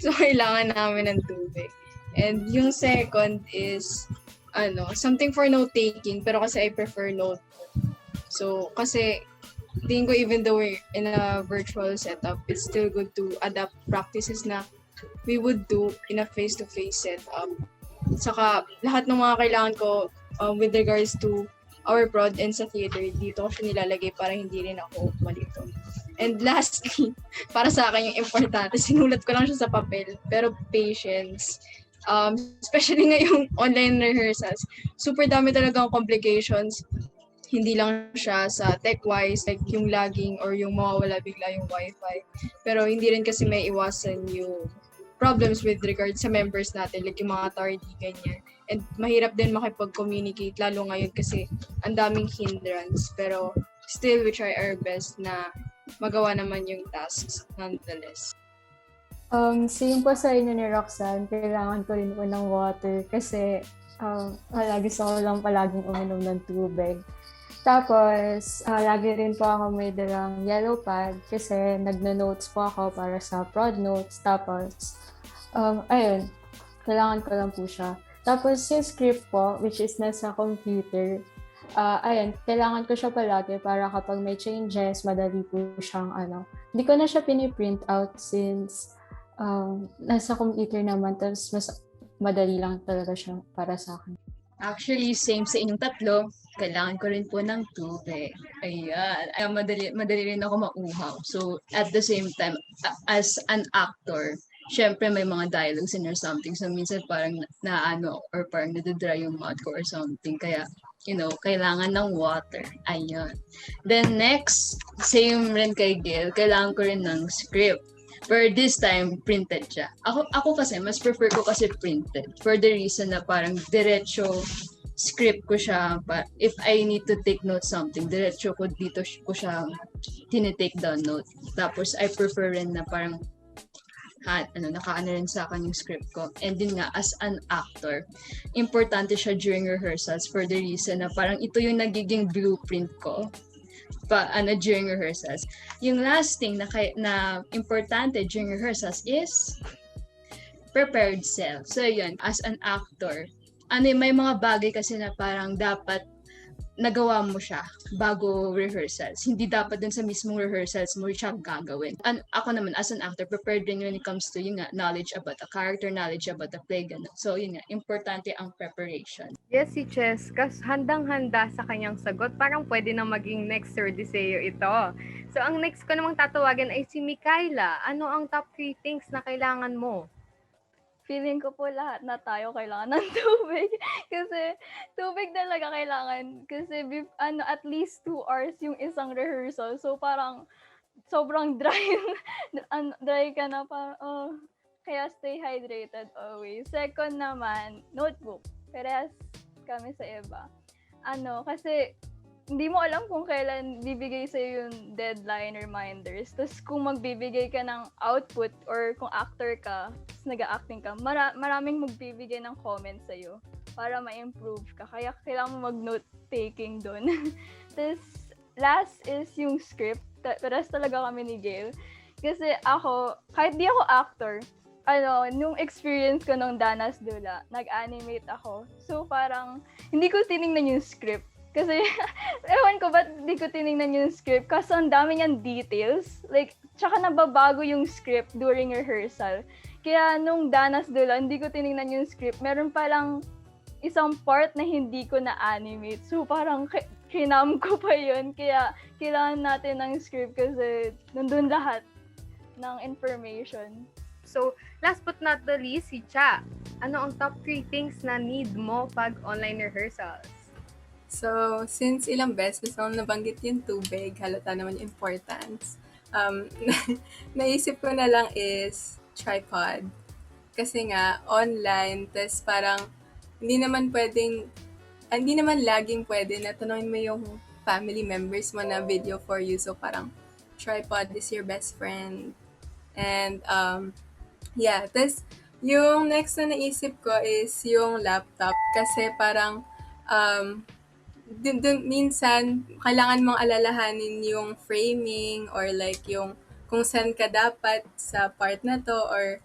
So, kailangan namin ng tubig. And yung second is, something for note-taking. Pero kasi I prefer notebook. So, kasi tingin ko even though we're in a virtual setup, it's still good to adapt practices na we would do in a face-to-face setup. Saka lahat ng mga kailangan ko with regards to our prod and sa theater, dito ko siya nilalagay para hindi rin ako malito. And lastly, para sa akin yung importante, sinulat ko lang siya sa papel, pero patience. Especially ngayong online rehearsals, super dami talagang complications. Hindi lang siya sa tech-wise, like yung lagging or yung mawawala bigla yung wifi. Pero hindi rin kasi may iwasan yung problems with regard sa members natin, like yung mga tardy, ganyan. And mahirap din makipag-communicate, lalo ngayon kasi ang daming hindrance. Pero still, we try our best na magawa naman yung tasks nonetheless. Same po sa inyo ni Roxanne, kailangan ko rin po ng water kasi gusto ko lang palaging uminom ng tubig. Tapos, lagi rin po ako may dalang yellow pad kasi nagno-notes po ako para sa prod notes. Tapos, ayun, kailangan ko lang po siya. Tapos, yung script po, which is nasa computer, ayun, kailangan ko siya palagi para kapag may changes, madali po siyang Hindi ko na siya piniprint out since nasa computer naman, tapos mas madali lang talaga siya para sa akin. Actually, same sa inyong tatlo. Kailangan ko rin po ng tubig. Ayan. Ay, madali rin ako mauhaw. So, at the same time, as an actor, syempre may mga dialogues in or something. So, minsan parang or parang nadadry yung mouth ko or something. Kaya, kailangan ng water. Ayan. Then next, same rin kay Gail, kailangan ko rin ng script. But this time, printed siya. Ako kasi, mas prefer ko kasi printed. For the reason na parang diretso script ko siya. If I need to take note something, diretso ko dito ko siya tinitake down note. Tapos, I prefer rin na parang nakaano rin sa akin yung script ko. And din nga, as an actor, importante siya during rehearsals for the reason na parang ito yung nagiging blueprint ko during rehearsals. Yung last thing na importante during rehearsals is prepared self. So yun, as an actor, may mga bagay kasi na parang dapat nagawa mo siya bago rehearsals. Hindi dapat dun sa mismong rehearsals mo siya gagawin. Ako naman, as an actor, prepared din when it comes to yung knowledge about the character, knowledge about the play, gano'n. So yun nga, importante ang preparation. Yes, si Ches, handang-handa sa kanyang sagot. Parang pwede na maging next Sir Deseo ito. So ang next ko namang tatawagan ay si Mikaela. Ano ang top 3 things na kailangan mo? Feeling ko po lahat na tayo kailangan ng tubig. Kasi tubig talaga kailangan. Kasi at least 2 hours yung isang rehearsal. So parang sobrang dry. Dry ka na parang, kaya stay hydrated always. Second naman, notebook. Parehas kami sa iba. Kasi hindi mo alam kung kailan bibigay sa'yo yung deadline reminders. Tapos kung magbibigay ka ng output or kung actor ka, tapos nag-acting ka, maraming magbibigay ng comments sa'yo para ma-improve ka. Kaya kailangan mo mag-note-taking doon. Tapos last is yung script. Paras talaga kami ni Gail. Kasi ako, kahit di ako actor, nung experience ko nung Danas Dula, nag-animate ako. So parang, hindi ko tiningnan yung script. Kasi, ewan ko ba't di ko tinignan yung script kasi ang dami niyang details. Like, tsaka nababago yung script during rehearsal. Kaya nung Danas Dula, hindi ko tinignan yung script. Meron palang isang part na hindi ko na-animate. So, parang kinam ko pa yun. Kaya, kailangan natin ng script kasi nandun lahat ng information. So, last but not the least, si Cha. Ano ang top 3 things na need mo pag online rehearsals? So, since ilang beses ako nabanggit yung tubig, halata naman yung importance. Naisip ko na lang is tripod. Kasi nga, online, tas parang hindi naman laging pwede na tanongin mo yung family members mo na video for you. So, parang tripod is your best friend. And, tas yung next na naisip ko is yung laptop. Kasi parang, minsan, kailangan mong alalahanin yung framing or like yung kung saan ka dapat sa part na to or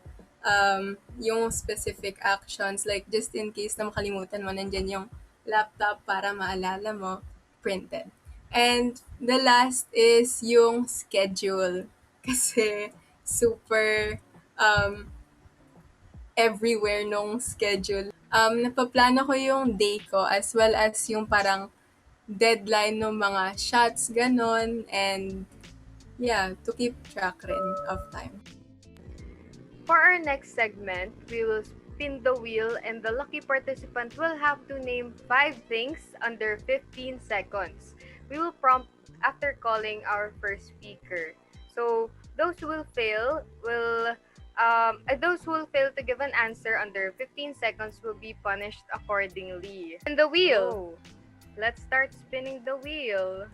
yung specific actions. Like, just in case na makalimutan mo, nandyan yung laptop para maalala mo, printed. And the last is yung schedule. Kasi super everywhere nung schedule. Napaplano ko yung day ko as well as yung parang deadline ng mga shots, ganon, and to keep track rin of time. For our next segment, we will spin the wheel and the lucky participant will have to name 5 things under 15 seconds. We will prompt after calling our first speaker. So, those who will fail to give an answer under 15 seconds will be punished accordingly. And the wheel. Let's start spinning the wheel.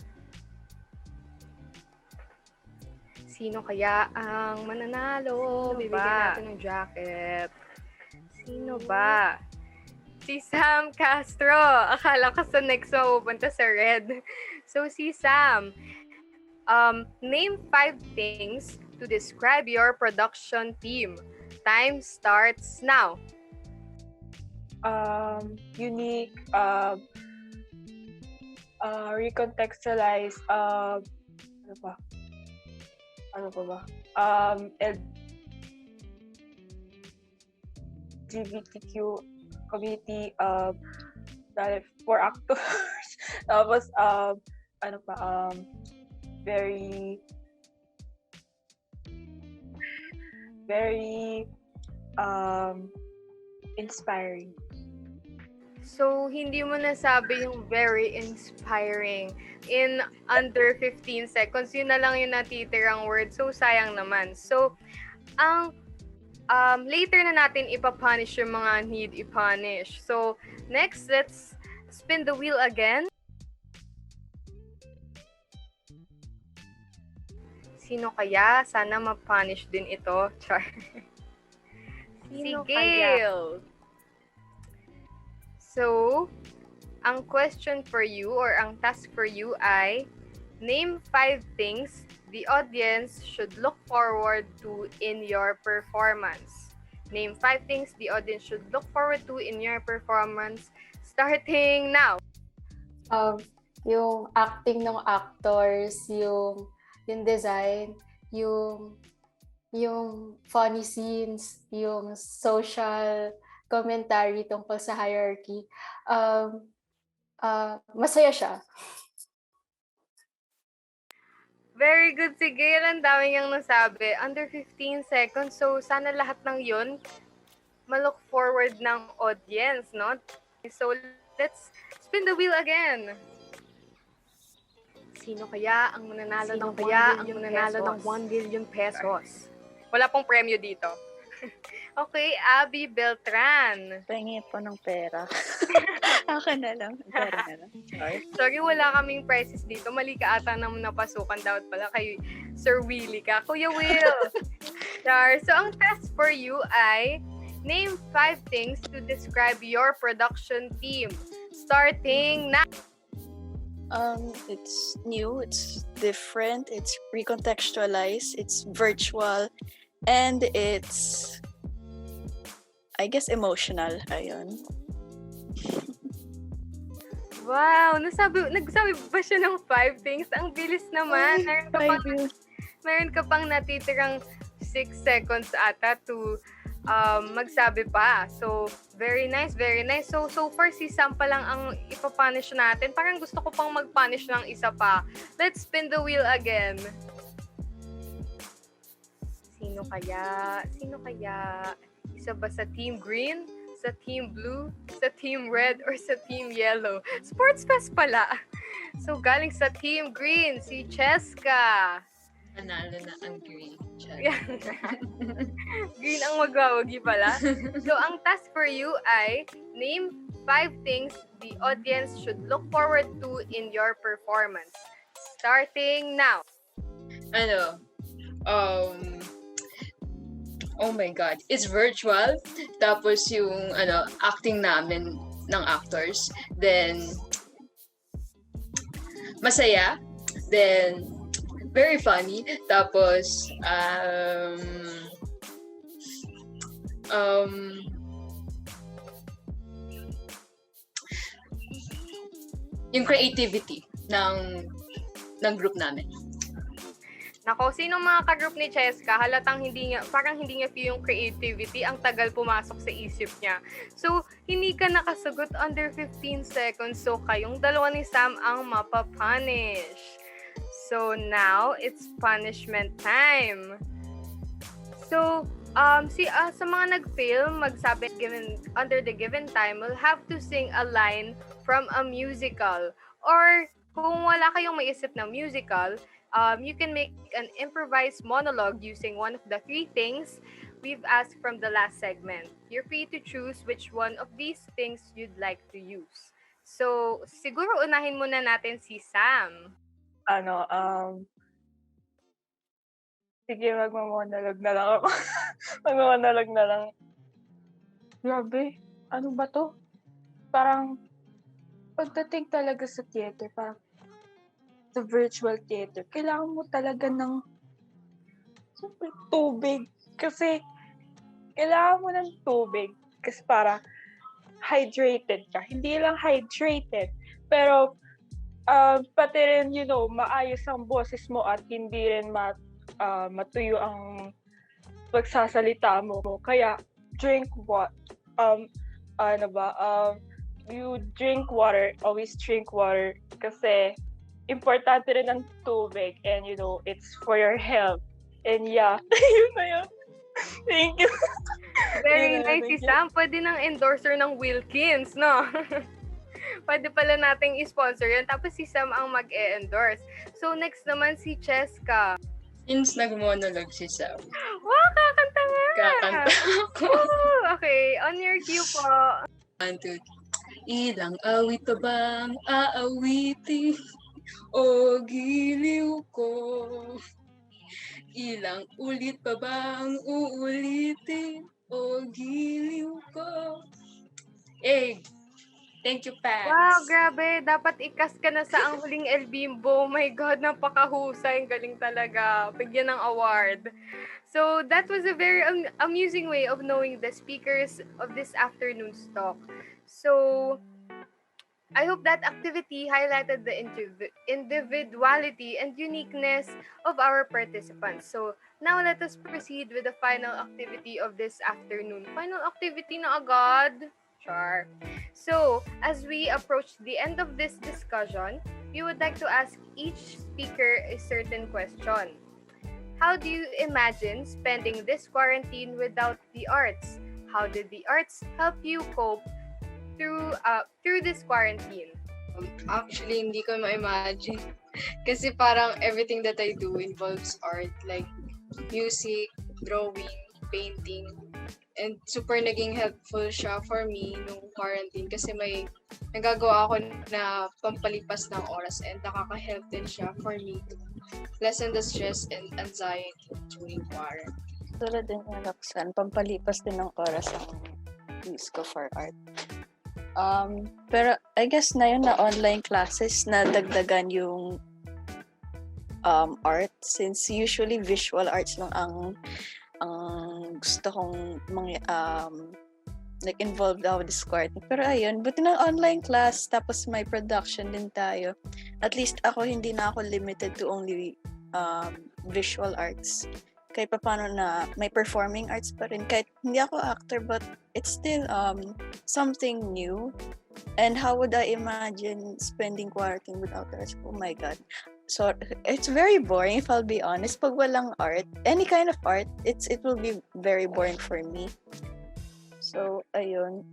Sino kaya ang mananalo? Bibigyan natin ng jacket. Sino ba? Si Sam Castro. Akala ko sa next mapupunta sa red. So, si Sam, name 5 things to describe your production team. Time starts now. Unique, recontextualize, ano pa? Ano pa ba? LGBTQ community, for actors. Tapos, ano pa, very, inspiring. So, hindi mo nasabi yung very inspiring. In under 15 seconds, yun na lang yung natitirang word. So, sayang naman. So, ang later na natin ipapunish yung mga need ipunish. So, next, let's spin the wheel again. Sino kaya? Sana ma-punish din ito. Char. Sino Si kaya? Gail. So, ang question for you or ang task for you ay name 5 things the audience should look forward to in your performance. Name 5 things the audience should look forward to in your performance starting now. Yung acting ng actors, yung design, yung funny scenes, yung social commentary tungkol sa hierarchy. Masaya siya. Very good si Gail. Ang dami niyang nasabi. Under 15 seconds. So, sana lahat ng yun ma-look forward ng audience, no? So, let's spin the wheel again. Sino kaya ang mananalo ng 1 billion pesos? Wala pong premyo dito. Okay, Abby Beltran. Pahingi po ng pera. Akin na lang. Pera na lang. Sorry, wala kaming prizes dito. Mali ka ata nang napasukan. Dapat pala kay Sir Willie ka. Kuya Will. Char. So, ang task for you ay name 5 things to describe your production team. Starting now. It's new, it's different, it's recontextualized, it's virtual, and it's, I guess, emotional. Ayun. Wow, nagsabi ba siya ng 5 things? Ang bilis naman. Meron ka pang natitirang 6 seconds ata to magsabi pa. So, very nice, very nice. So far, si Sam pa lang ang ipapunish natin. Parang gusto ko pang mag-punish ng isa pa. Let's spin the wheel again. Sino kaya? Isa ba sa Team Green? Sa Team Blue? Sa Team Red? Or sa Team Yellow? Sports Fest pala. So, galing sa Team Green, si Cheska. Panalo na ang green. Green ang magwawagi pala. So, ang task for you ay name 5 things the audience should look forward to in your performance. Starting now. Oh my God. It's virtual. Tapos yung acting namin ng actors. Then, masaya. Then, very funny. Tapos, yung creativity ng group namin. Nako, sino mga ka-group ni Cheska, halatang parang hindi niya feel yung creativity, ang tagal pumasok sa isip niya. So, hindi ka nakasagot under 15 seconds, so kayong dalawa ni Sam ang mapapunish. So, now, it's punishment time. So, sa mga nag-fail, magsabi under the given time, will have to sing a line from a musical. Or, kung wala kayong maisip na musical, you can make an improvised monologue using one of the 3 things we've asked from the last segment. You're free to choose which one of these things you'd like to use. So, siguro unahin muna natin si Sam. Sige, magmamonolog na lang ako. Magmamonolog na lang. Grabe, ano ba to? parang pagdating talaga sa theater, parang sa virtual theater, kailangan mo talaga ng siyempre, tubig. Kasi kailangan mo ng tubig kasi para hydrated ka. Hindi lang hydrated, pero pati rin, maayos ang boses mo at hindi rin matuyo ang pagsasalita mo. Kaya, drink what? Ano ba? You drink water, always drink water kasi importante rin ang tubig and it's for your health. And yeah, yun na yun. Thank you. Very Yun na, nice si thank you. Sam. Pwede nang endorser ng Wilkins, no? Pwede pala nating i-sponsor yun. Tapos si Sam ang mag-e-endorse. So, next naman si Cheska. Since nag-monologue si Sam. Wow, kakanta nga! Kakanta ako. Woo! Okay, on your cue po. 1, 2, 3. Ilang awit pa bang aawitin o giliw ko? Ilang ulit pa bang uulitin o giliw ko? Hey, thank you, Pax. Wow, grabe. Dapat ikas ka na sa Ang Huling El Bimbo. Oh my God, napakahusay. Ang galing talaga. Bigyan ng award. So, that was a very amusing way of knowing the speakers of this afternoon's talk. So, I hope that activity highlighted the individuality and uniqueness of our participants. So, now let us proceed with the final activity of this afternoon. Final activity na agad? Sure. So, as we approach the end of this discussion, we would like to ask each speaker a certain question. How do you imagine spending this quarantine without the arts? How did the arts help you cope through this quarantine? Actually, hindi ko ma-imagine. Kasi parang everything that I do involves art, like music, drawing, painting. And super naging helpful siya for me nung quarantine kasi may nagagawa ako na pampalipas ng oras and nakaka-help din siya for me to lessen the stress and anxiety during quarantine. Tulad din yung Roxanne, pampalipas din ng oras ang use ko for art. Pero I guess na yun na online classes na dagdagan yung art since usually visual arts lang ang gusto kong like involved ako this quarantine. Pero ayun, buti ng online class tapos may production din tayo. At least ako hindi na ako limited to only visual arts. Kahit pa paano na may performing arts pa rin. Kahit hindi ako actor but it's still something new. And how would I imagine spending quarantine without arts? Oh my God. So it's very boring if I'll be honest. Pag walang art, any kind of art, it will be very boring for me. So ayun,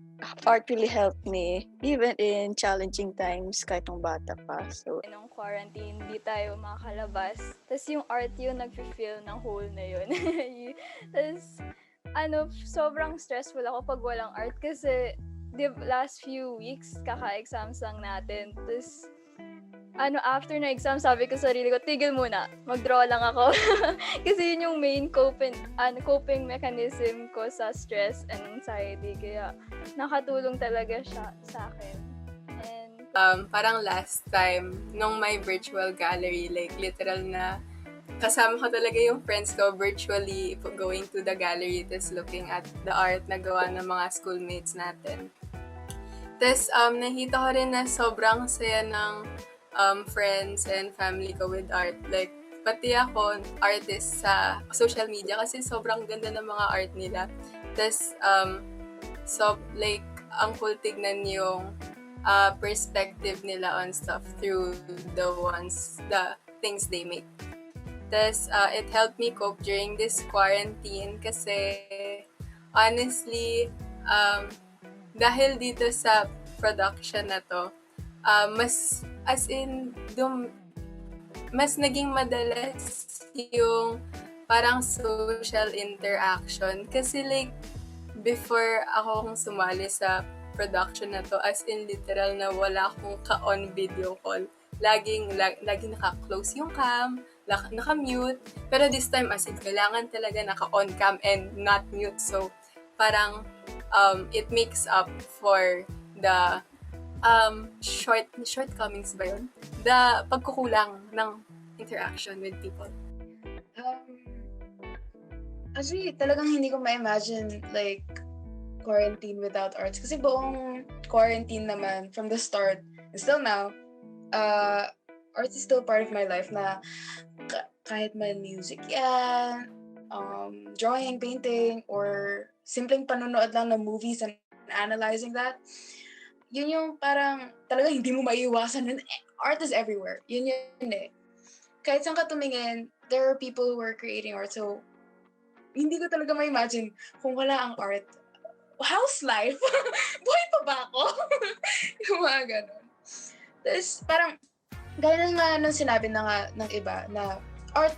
art really helped me even in challenging times kahit nung bata pa. So Nung quarantine, hindi tayo makakalabas. Tapos yung art yun, nag-fill ng hole na yun. Tapos, sobrang stressful ako pag walang art kasi the last few weeks, kaka-exams lang natin. Tapos, after na exam, sabi ko sa sarili ko, tigil muna, mag-draw lang ako. Kasi yun yung main coping mechanism ko sa stress and anxiety. Kaya nakatulong talaga siya sa akin. And parang last time, nung may virtual gallery, like literal na kasama ko talaga yung friends ko virtually going to the gallery tapos looking at the art na gawa ng mga schoolmates natin. Tapos nakita ko rin na sobrang saya ng friends and family ko with art. Like, pati ako, artist sa social media kasi sobrang ganda ng mga art nila. Tapos, like, ang cool tignan yung perspective nila on stuff through the things they make. Tapos, it helped me cope during this quarantine kasi, honestly, dahil dito sa production na to, mas naging madalas yung parang social interaction. Kasi like, before akong sumali sa production na to, as in literal na wala akong ka-on video call. Laging naka-close yung cam, naka-mute. Pero this time, as in, kailangan talaga naka-on cam and not mute. So, parang it makes up for the shortcomings ba yun? The pagkukulang ng interaction with people. Actually, talagang hindi ko ma-imagine like quarantine without arts. Kasi buong quarantine naman from the start and still now, arts is still part of my life na kahit man music yan, drawing, painting, or simpleng panonood lang ng movies and analyzing that, yun yung parang talaga hindi mo maiiwasan. Art is everywhere. Yun eh. Kahit saan ka tumingin, there are people who are creating art. So, hindi ko talaga ma-imagine kung wala ang art. How's life? Buhay pa ba ako? Yung mga ganun. Tapos parang, gaya nga nung sinabi na nga ng iba na art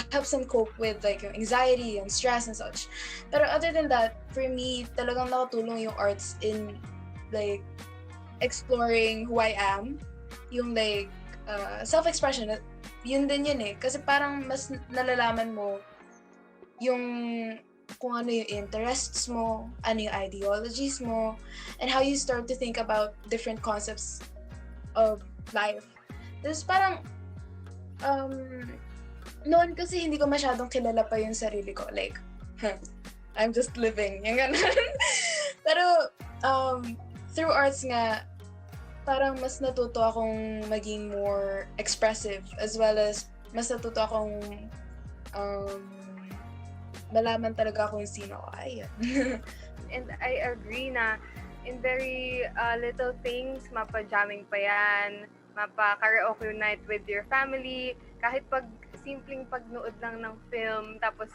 helps them cope with like yung anxiety and stress and such. Pero other than that, for me, talagang nakatulong yung arts in like exploring who I am. Yung like self-expression. Yun din yun eh. Kasi parang mas nalalaman mo yung kung ano yung interests mo, ano yung ideologies mo, and how you start to think about different concepts of life. Tapos parang, noon kasi hindi ko masyadong kilala pa yung sarili ko. Like, I'm just living. Yung ganun. Pero, through arts nga, parang mas natuto akong maging more expressive, as well as mas natuto akong malaman talaga kung sino ako. Ayun. And I agree na in very little things, mapa-jamming pa yan, mapa-karaoke night with your family, kahit simpleng pagnood lang ng film, tapos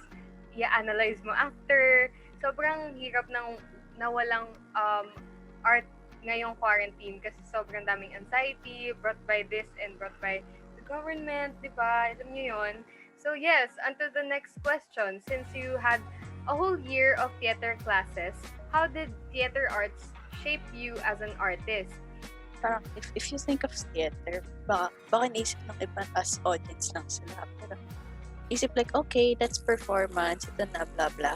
i-analyze mo after. Sobrang hirap na walang art ngayong quarantine kasi sobrang daming anxiety brought by this and brought by the government, di ba? Alam niyo yun? So yes, onto the next question. Since you had a whole year of theater classes, how did theater arts shape you as an artist? Parang if you think of theater, baka naisip ng iba as audience lang sila. Pero isip like, okay, that's performance, ito na, blah, blah.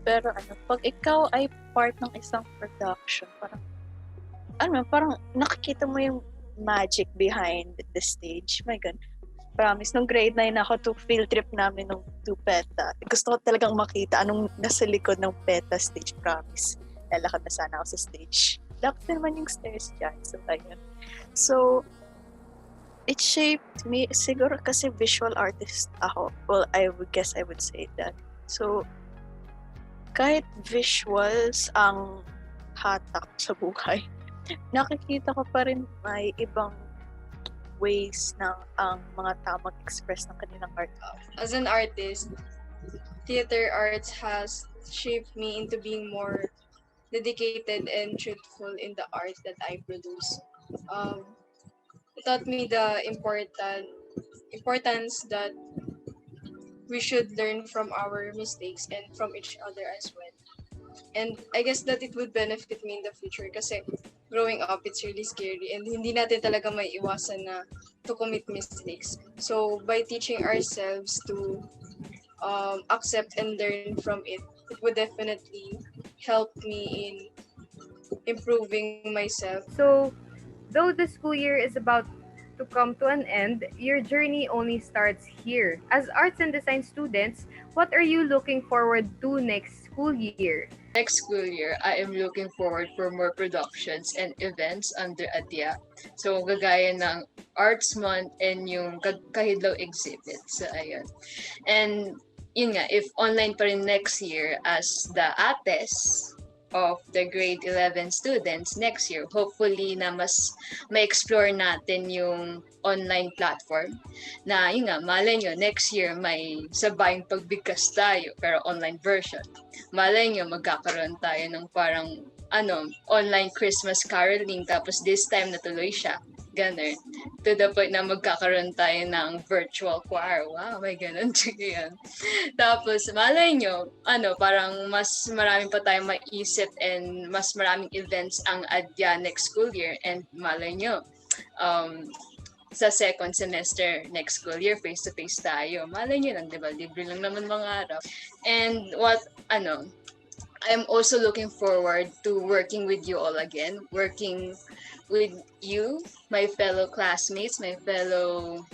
Pero pag ikaw ay part ng isang production, parang nakikita mo yung magic behind the stage. My God. Promise, nung grade 9 ako to field trip namin nung 2 PETA. Gusto ko talagang makita anong nasa likod ng PETA stage, promise. Lalakad na sana ako sa stage. Dapat naman yung stairs dyan. So, ayun. So, it shaped me. Siguro kasi visual artist ako. Well, I would say that. So, kahit visuals ang hatak sa buhay, nakikita ko pa rin may ibang ways na ang mga tao mag-express ng kanilang art. As an artist, theater arts has shaped me into being more dedicated and truthful in the art that I produce. It taught me the importance that we should learn from our mistakes and from each other as well. And I guess that it would benefit me in the future kasi growing up, it's really scary and hindi natin talaga may iwasan na to commit mistakes. So by teaching ourselves to accept and learn from it would definitely help me in improving myself. So, though the school year is about to come to an end, your journey only starts here. As arts and design students, what are you looking forward to next school year? Next school year, I am looking forward for more productions and events under ADYA. So, gagaya ng Arts Month and yung Kahidlaw exhibit. So, ayun. And, yun nga, if online pa rin next year as the ATES of the grade 11 students next year, hopefully na mas ma-explore natin yung online platform na yun nga, malay nyo, next year may sabayang pagbigkas tayo pero online version. Malay nyo, magkakaroon tayo ng parang online Christmas caroling tapos this time natuloy siya. Ganun. To the point na magkakaroon tayo ng virtual choir. Wow, may ganun. Yan. Tapos, malay nyo, parang mas marami pa tayong maisip and mas maraming events ang ADYA next school year. And malay nyo, sa second semester next school year, face-to-face tayo. Malay nyo lang, di ba? Libre lang naman mga araw. And I'm also looking forward to working with you all again, working with you, my fellow classmates, my fellow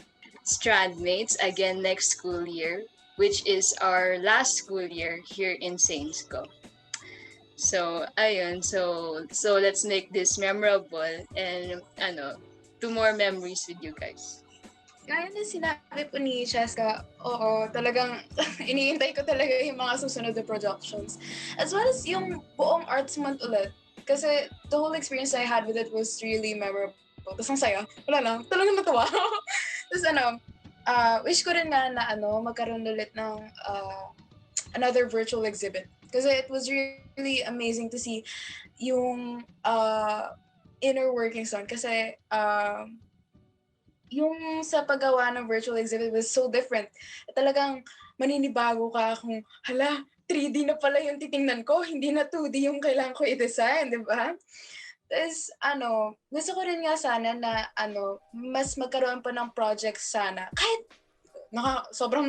strand mates again next school year, which is our last school year here in Saints Co. So, ayun. So let's make this memorable and two more memories with you guys. Gaya na sinabi po ni Cheska, oo, talagang iniintay ko talaga yung mga susunod na productions. As well as yung buong Arts Month ulit. Kasi the whole experience I had with it was really memorable. Tapos ang saya. Wala lang. Talagang natawa. Tapos wish ko rin nga na magkaroon ulit ng another virtual exhibit. Kasi it was really amazing to see yung inner workings on. Kasi yung sa paggawa ng virtual exhibit was so different. Talagang maninibago ka kung, hala, 3D na pala yung titingnan ko, hindi na 2D yung kailangan ko i-design, di ba? Tapos, gusto ko rin nga sana na, mas magkaroon pa ng projects sana. Kahit sobrang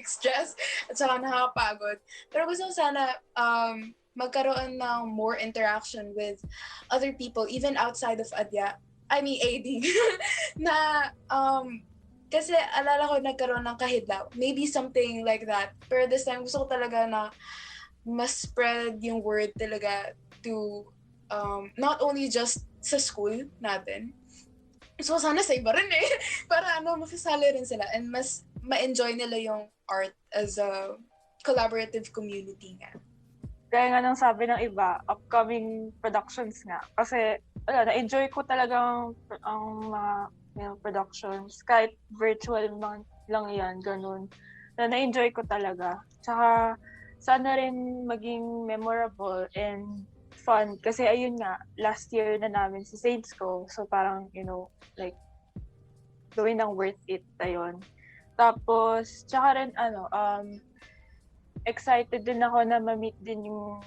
stress at saka nakakapagod. Pero gusto ko sana magkaroon ng more interaction with other people, even outside of ADYA. I mean, AD. na, kasi alala ko nagkaroon ng kahidlaw. Maybe something like that. Pero this time, gusto ko talaga na mas spread yung word talaga to not only just sa school natin. So, sana sa iba rin eh. Para makasali rin sila and mas ma-enjoy nila yung art as a collaborative community nga. Kaya nga nang sabi ng iba, upcoming productions nga. Kasi, na-enjoy ko talagang ang mga productions. Kahit virtual lang yan, ganun. Na-enjoy ko talaga. Tsaka, sana rin maging memorable and fun. Kasi ayun nga, last year na namin sa Saints Co. So parang, like, gawin ng worth it. Ayun. Tapos, tsaka rin, excited din ako na ma-meet din yung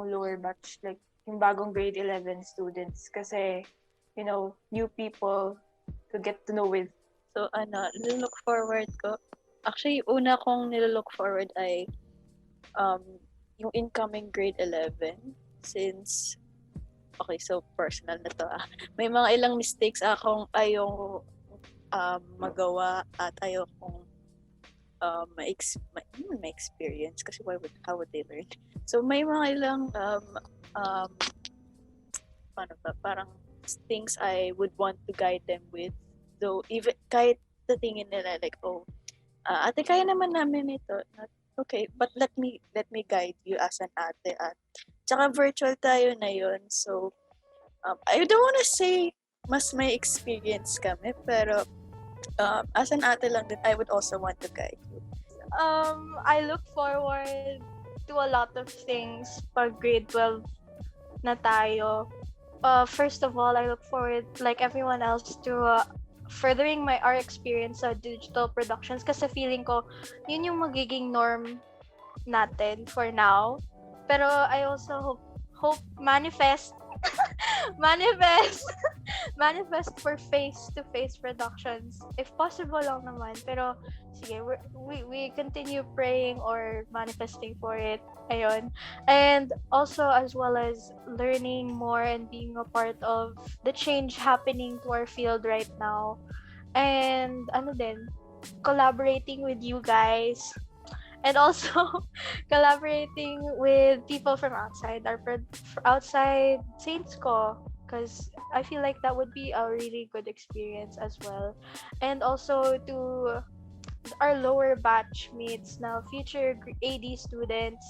lower batch, like yung bagong grade 11 students kasi new people to get to know with. So nilook forward ko. Actually, una kong nilook forward ay yung incoming grade 11 since okay, so personal na to. May mga ilang mistakes akong ayong magawa at ayokong ma-experience kasi how would they learn? So may mga ilang parang things I would want to guide them with. So even kahit tingin nila like, ate kaya naman namin ito. Okay, but let me guide you as an ate at tsaka virtual tayo na yun. So I don't wanna say mas may experience kami pero as an ate lang din, I would also want to guide you. I look forward to a lot of things pag grade 12 na tayo. First of all, I look forward, like everyone else, to furthering my art experience sa digital productions kasi feeling ko yun yung magiging norm natin for now. Pero I also hope manifest for face-to-face productions if possible lang naman. Pero sige, we continue praying or manifesting for it. Ayun. And also as well as learning more and being a part of the change happening to our field right now. And collaborating with you guys. And also collaborating with people from outside outside Saints Co, because I feel like that would be a really good experience as well. And also to our lower batch mates na future AD students,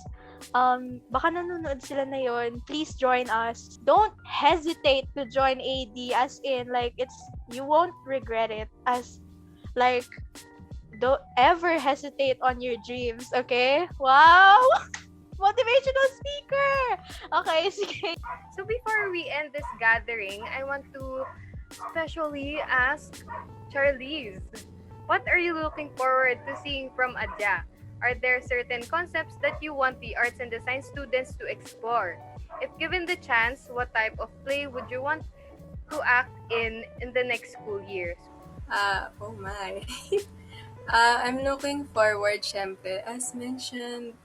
baka nanonood sila na yon, please join us. Don't hesitate to join AD, as in like you won't regret it, as like don't ever hesitate on your dreams, okay? Wow! Motivational speaker! Okay, sige. So before we end this gathering, I want to especially ask Charlize, what are you looking forward to seeing from ADYA? Are there certain concepts that you want the arts and design students to explore? If given the chance, what type of play would you want to act in the next school years? Oh my. I'm looking forward, syempre, as mentioned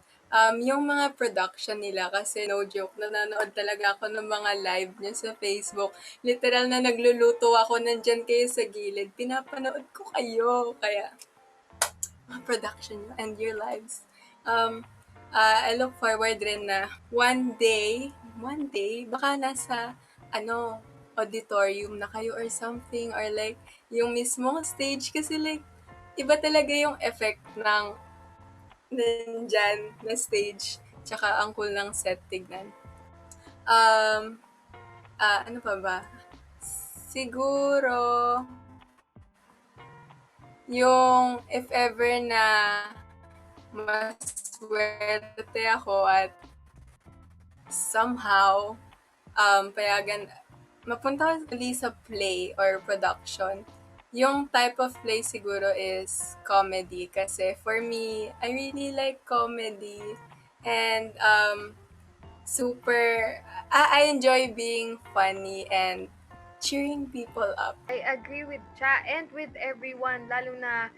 yung mga production nila kasi no joke, nanonood talaga ako ng mga live niya sa Facebook. Literal na nagluluto ako, nandyan kayo sa gilid. Pinapanood ko kayo. Kaya, mga production nyo and your lives. I look forward rin na one day, baka nasa, auditorium na kayo or something, or like, yung mismong stage kasi like, iba talaga yung effect ng nandyan na stage. Tsaka ang cool ng set tignan. Ano pa ba? Siguro, yung if ever na maswerte ako at somehow mapunta ko ulit sa play or production. Yung type of play siguro is comedy kasi for me, I really like comedy and I enjoy being funny and cheering people up. I agree with Cha and with everyone, lalo na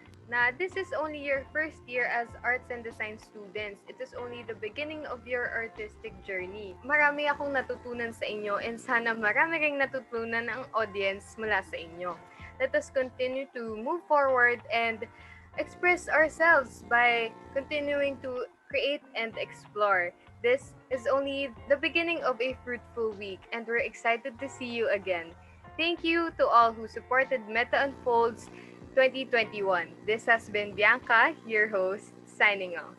this is only your first year as arts and design students. It is only the beginning of your artistic journey. Marami akong natutunan sa inyo and sana marami ring natutunan ang audience mula sa inyo. Let us continue to move forward and express ourselves by continuing to create and explore. This is only the beginning of a fruitful week and we're excited to see you again. Thank you to all who supported Meta Unfolds 2021. This has been Bianca, your host, signing off.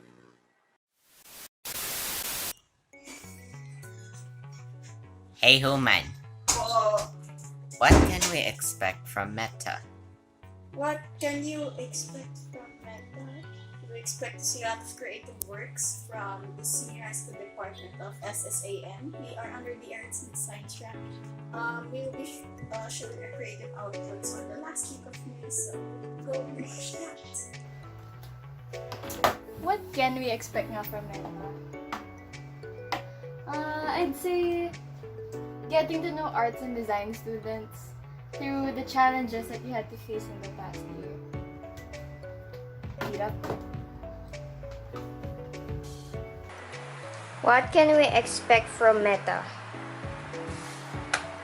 Hey ho man, what can we expect from Meta? What can you expect from Meta? We expect to see a lot of creative works from the Senior High School Department of SSAM. We are under the Arts and Science track. We will be showing our creative outputs on the last week of May, so go watch that. What can we expect nga from Meta? I'd say getting to know arts and design students through the challenges that you had to face in the past year. Hirap. What can we expect from Meta?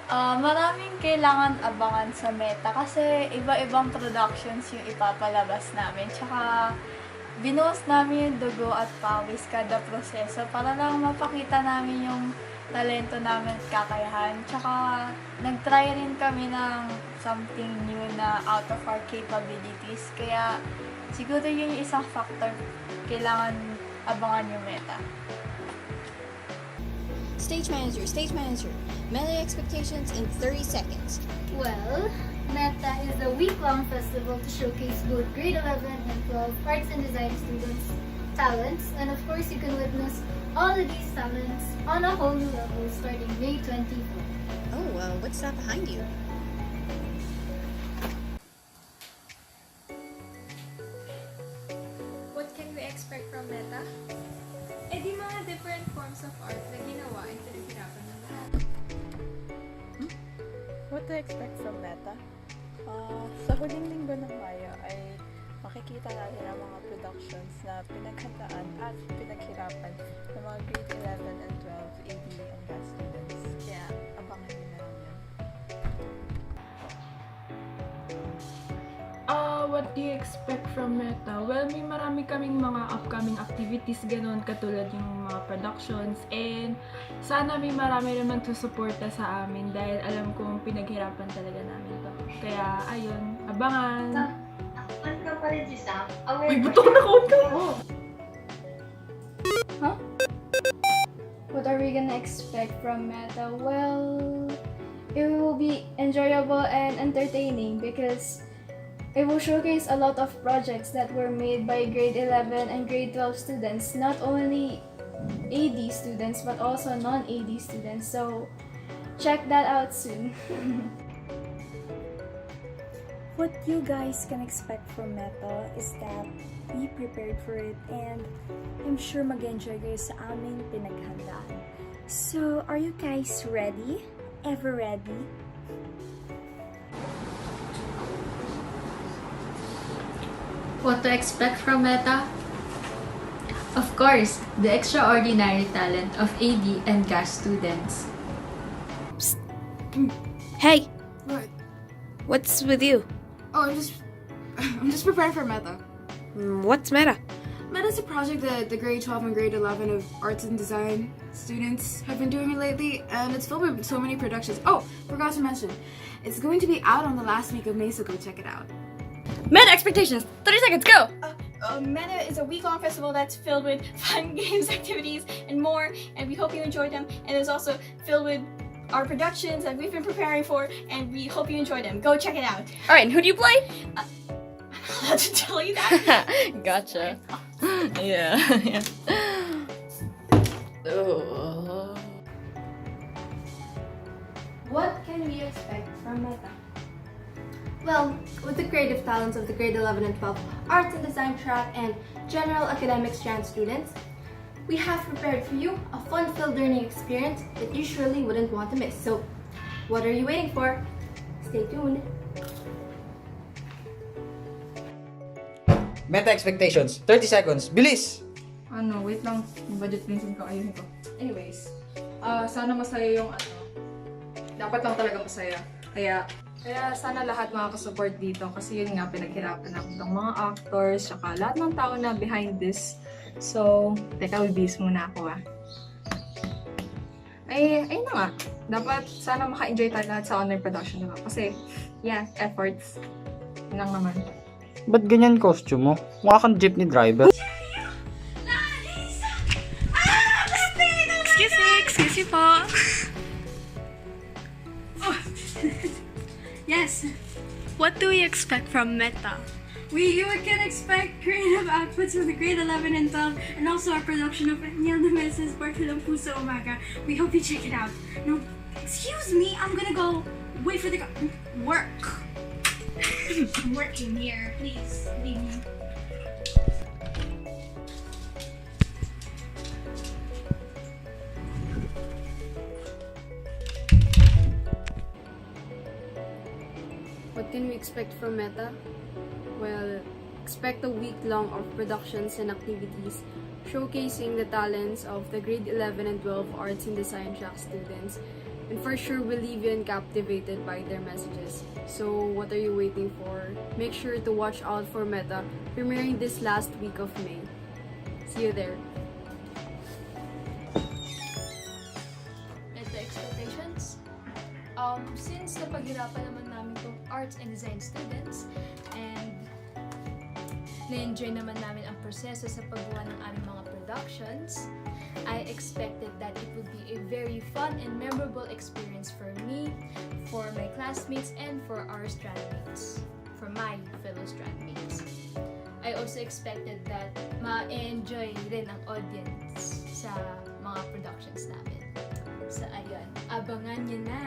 Maraming kailangan abangan sa Meta kasi iba-ibang productions yung ipapalabas namin. Tsaka binuhos namin yung dugo at pawis kada proseso para lang mapakita namin yung talento namin at kakayahan. Tsaka nag-try rin kami ng something new na out of our capabilities. Kaya siguro yun yung isang factor kailangan abangan yung Meta. Stage manager. Meta expectations in 30 seconds. Well, Meta is a week-long festival to showcase both grade 11 and 12 arts and design students' talents. And of course, you can witness all of these talents on a whole new level starting May 24. Oh, what's that behind you? What can we expect from Meta? Di mga different forms of art na ginawa and pinaghirapan ng lahat. What to expect from Meta? Sa huling linggo ng Mayo ay makikita natin ang mga productions na pinaghandaan at pinaghirapan ng mga grade 11 and 12 ADYA and GAS students. Kaya abangan nyo na lang yun. What do you expect from Meta? Well, may marami kaming mga upcoming activities ganun katulad yung mga productions and sana may marami naman susuporta sa amin dahil alam kong pinaghirapan talaga namin to. Kaya, ayun, abangan! Ano ka pa rin si Sam? Uy, buto ko na ka! Huh? What are we gonna expect from Meta? Well, it will be enjoyable and entertaining because it will showcase a lot of projects that were made by grade 11 and grade 12 students, not only AD students but also non-AD students. So, check that out soon. What you guys can expect from Meta is that be prepared for it and I'm sure mag-enjoy kayo sa aming pinaghandaan. So, are you guys ready? Ever ready? What to expect from Meta? Of course, the extraordinary talent of AD and GAS students. Hey, What? what's with you? Oh, I'm just preparing for Meta. What's Meta? Meta is a project that the grade 12 and grade 11 of arts and design students have been doing lately, and it's filled with so many productions. Oh, forgot to mention, it's going to be out on the last week of May, so go check it out. Meta expectations. 30 seconds, go! Meta is a week-long festival that's filled with fun games, activities, and more, and we hope you enjoy them. And it's also filled with our productions that we've been preparing for, and we hope you enjoy them. Go check it out. All right, and who do you play? I'm not allowed to tell you that. Gotcha. Yeah. What can we expect from Meta? Well, with the creative talents of the grade 11 and 12 arts and design track and general academic strand students, we have prepared for you a fun-filled learning experience that you surely wouldn't want to miss. So, what are you waiting for? Stay tuned. Meta expectations. 30 seconds. Bilis! Ano, wait lang. Yung budget minsan ko, ayun ko. Anyways, sana masaya yung dapat lang talaga masaya. Kaya sana lahat makakasupport dito kasi yun nga pinaghirapan ng mga actors saka lahat ng tao na behind this. So, teka, bibis muna ako ayun na nga. Dapat sana maka-enjoy tayo lahat sa online production diba? Kasi, yeah, efforts. Yun lang naman. Ba't ganyan costume mo? Mukha kang jeepney driver. Excuse me po. Yes. What do we expect from Meta? You can expect creative outputs from the grade 11 and 12 and also our production of Neil Nemes's Parte ng Puso Umaga. We hope you check it out. No, excuse me, I'm gonna go wait for the work. I'm working here. Please, leave me. What can we expect from Meta? Well, expect a week long of productions and activities showcasing the talents of the grade 11 and 12 arts and design track students. And for sure, we'll leave you captivated by their messages. So what are you waiting for? Make sure to watch out for Meta premiering this last week of May. See you there. Meta expectations? Since napaghirapan naman namin itong arts and design students and na-enjoy naman namin ang proseso sa paggawa ng aming mga productions, I expected that it would be a very fun and memorable experience for me, for my classmates, and for our strandmates, for my fellow strandmates. I also expected that ma-enjoy rin ang audience sa mga productions namin. So ayun, abangan nyo na!